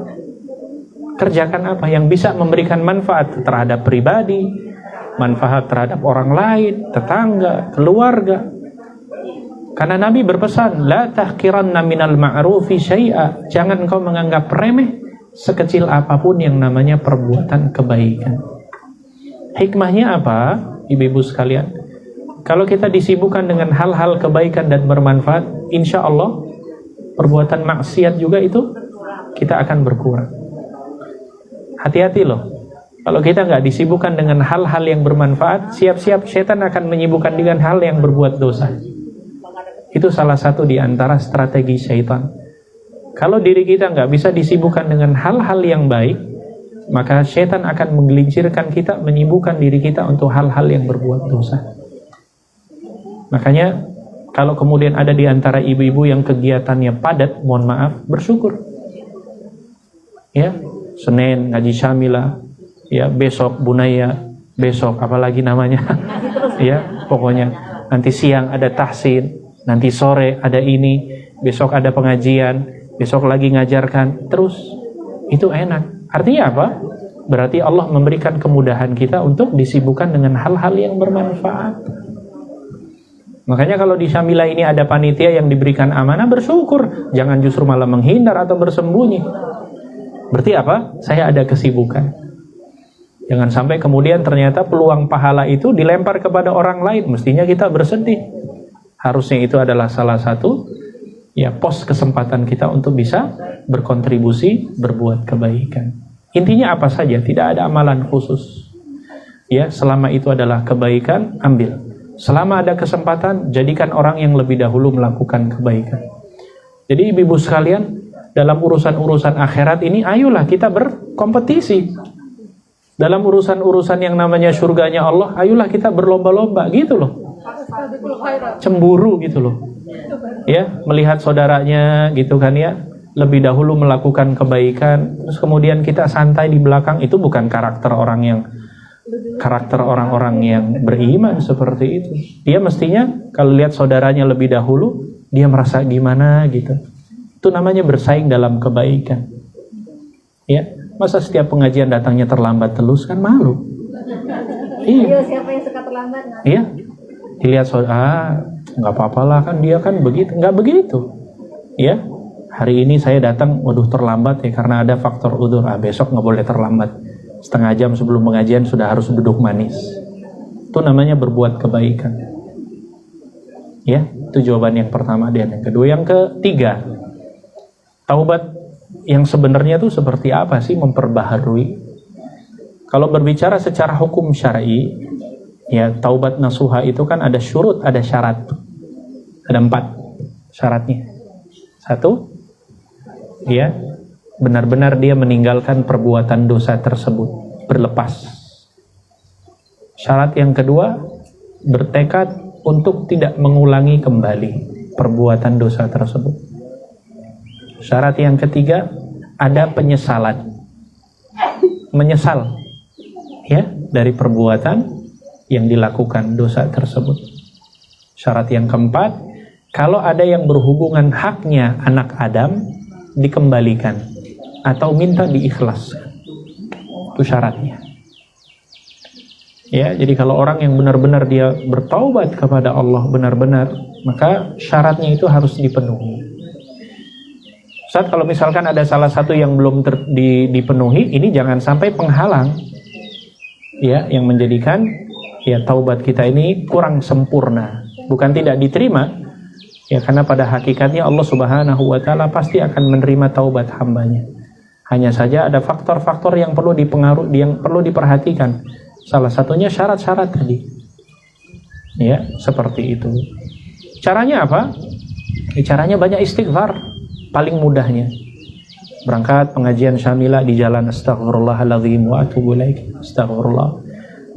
Kerjakan apa yang bisa memberikan manfaat terhadap pribadi, manfaat terhadap orang lain, tetangga, keluarga. Karena Nabi berpesan, la tahqiranna minal ma'rufi syai'a, jangan kau menganggap remeh sekecil apapun yang namanya perbuatan kebaikan. Hikmahnya apa, ibu-ibu sekalian? Kalau kita disibukkan dengan hal-hal kebaikan dan bermanfaat, insya Allah perbuatan maksiat juga itu kita akan berkurang. Hati-hati loh, kalau kita nggak disibukkan dengan hal-hal yang bermanfaat, siap-siap setan akan menyibukkan dengan hal yang berbuat dosa. Itu salah satu di antara strategi syaitan. Kalau diri kita nggak bisa disibukkan dengan hal-hal yang baik, maka setan akan menggelincirkan kita, menyibukkan diri kita untuk hal-hal yang berbuat dosa. Makanya kalau kemudian ada di antara ibu-ibu yang kegiatannya padat, mohon maaf, bersyukur. Ya, Senin ngaji syamilah, ya besok bunaya, besok apalagi namanya, ya pokoknya nanti siang ada tahsin, nanti sore ada ini, besok ada pengajian, besok lagi ngajarkan, terus itu enak. Artinya apa? Berarti Allah memberikan kemudahan kita untuk disibukkan dengan hal-hal yang bermanfaat. Makanya kalau di Syamilah ini ada panitia yang diberikan amanah, bersyukur. Jangan justru malah menghindar atau bersembunyi. Berarti apa? Saya ada kesibukan. Jangan sampai kemudian ternyata peluang pahala itu dilempar kepada orang lain. Mestinya kita bersedih. Harusnya itu adalah salah satu ya pos kesempatan kita untuk bisa berkontribusi, berbuat kebaikan. Intinya apa saja, tidak ada amalan khusus. Ya, selama itu adalah kebaikan, ambil. Selama ada kesempatan, jadikan orang yang lebih dahulu melakukan kebaikan. Jadi ibu-ibu sekalian, dalam urusan-urusan akhirat ini, ayolah kita berkompetisi. Dalam urusan-urusan yang namanya surganya Allah, ayolah kita berlomba-lomba, gitu loh. Cemburu gitu loh. Ya, melihat saudaranya gitu kan ya, lebih dahulu melakukan kebaikan, terus kemudian kita santai di belakang, itu bukan karakter orang-orang yang beriman seperti itu. Dia mestinya kalau lihat saudaranya lebih dahulu, dia merasa gimana gitu. Itu namanya bersaing dalam kebaikan. Ya, masa setiap pengajian datangnya terlambat terus, kan malu. Iya. Siapa yang suka terlambat? Iya. Dilihat nggak apa-apa lah, kan dia kan begitu, nggak begitu. Ya. Hari ini saya datang, waduh terlambat ya karena ada faktor udzur. Besok nggak boleh terlambat. Setengah jam sebelum pengajian sudah harus duduk manis. Itu namanya berbuat kebaikan. Ya, itu jawaban yang pertama dan yang kedua. Yang ketiga, taubat yang sebenarnya itu seperti apa sih, memperbaharui? Kalau berbicara secara hukum syar'i, ya taubat nasuha itu kan ada syurut, ada syarat. Ada 4 syaratnya. 1, ya, benar-benar dia meninggalkan perbuatan dosa tersebut, berlepas. Syarat yang kedua, bertekad untuk tidak mengulangi kembali perbuatan dosa tersebut. Syarat yang ketiga, ada penyesalan. Menyesal ya dari perbuatan yang dilakukan dosa tersebut. Syarat yang keempat, kalau ada yang berhubungan haknya anak Adam, dikembalikan atau minta diikhlaskan. Itu syaratnya. Ya, jadi kalau orang yang benar-benar dia bertaubat kepada Allah benar-benar, maka syaratnya itu harus dipenuhi. Saat kalau misalkan ada salah satu yang belum dipenuhi, ini jangan sampai penghalang, ya, yang menjadikan ya taubat kita ini kurang sempurna, bukan tidak diterima. Ya, karena pada hakikatnya Allah Subhanahu wa Ta'ala pasti akan menerima taubat hambanya. Hanya saja ada faktor-faktor yang perlu yang perlu diperhatikan. Salah satunya syarat-syarat tadi. Ya, seperti itu. Caranya apa? Caranya banyak istighfar. Paling mudahnya. Berangkat pengajian syamilah di jalan astaghfirullahaladzim wa atubu ilaik. Astaghfirullah.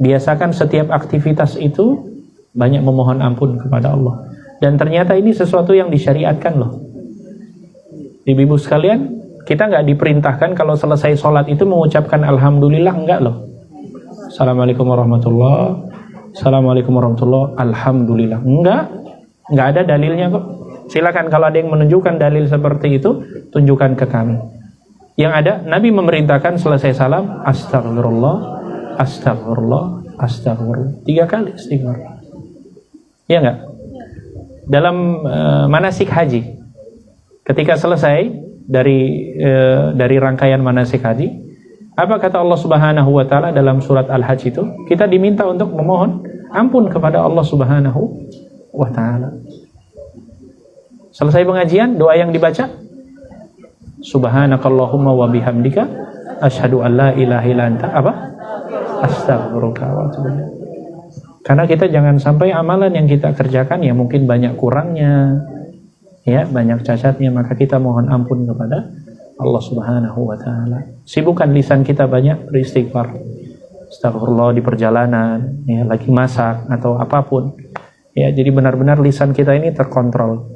Biasakan setiap aktivitas itu banyak memohon ampun kepada Allah. Dan ternyata ini sesuatu yang disyariatkan loh. Ibu-ibu sekalian, kita nggak diperintahkan kalau selesai sholat itu mengucapkan alhamdulillah, enggak loh. Assalamualaikum warahmatullah, assalamualaikum warahmatullah, alhamdulillah. Enggak ada dalilnya kok. Silakan kalau ada yang menunjukkan dalil seperti itu, tunjukkan ke kami. Yang ada, Nabi memerintahkan selesai salam, astagfirullah, astagfirullah, astagfirullah. 3 kali istighfar. Ya enggak? Dalam manasik haji, ketika selesai dari rangkaian manasik haji, apa kata Allah Subhanahu wa Ta'ala dalam surat Al-Hajj itu? Kita diminta untuk memohon ampun kepada Allah Subhanahu wa Ta'ala. Selesai pengajian, doa yang dibaca, Subhanakallahumma wa bihamdika asyhadu an la ilaha illa anta astaghfiruka wa atubu ilaik. Karena kita jangan sampai amalan yang kita kerjakan ya mungkin banyak kurangnya, ya banyak cacatnya, maka kita mohon ampun kepada Allah Subhanahu wa Ta'ala. Sibukkan lisan kita banyak beristighfar. Astagfirullah di perjalanan, ya lagi masak atau apapun. Ya, jadi benar-benar lisan kita ini terkontrol.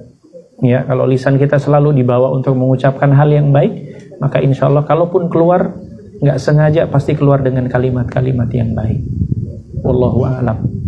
Ya, kalau lisan kita selalu dibawa untuk mengucapkan hal yang baik, maka insya Allah kalaupun keluar nggak sengaja pasti keluar dengan kalimat-kalimat yang baik. Wallahu a'lam.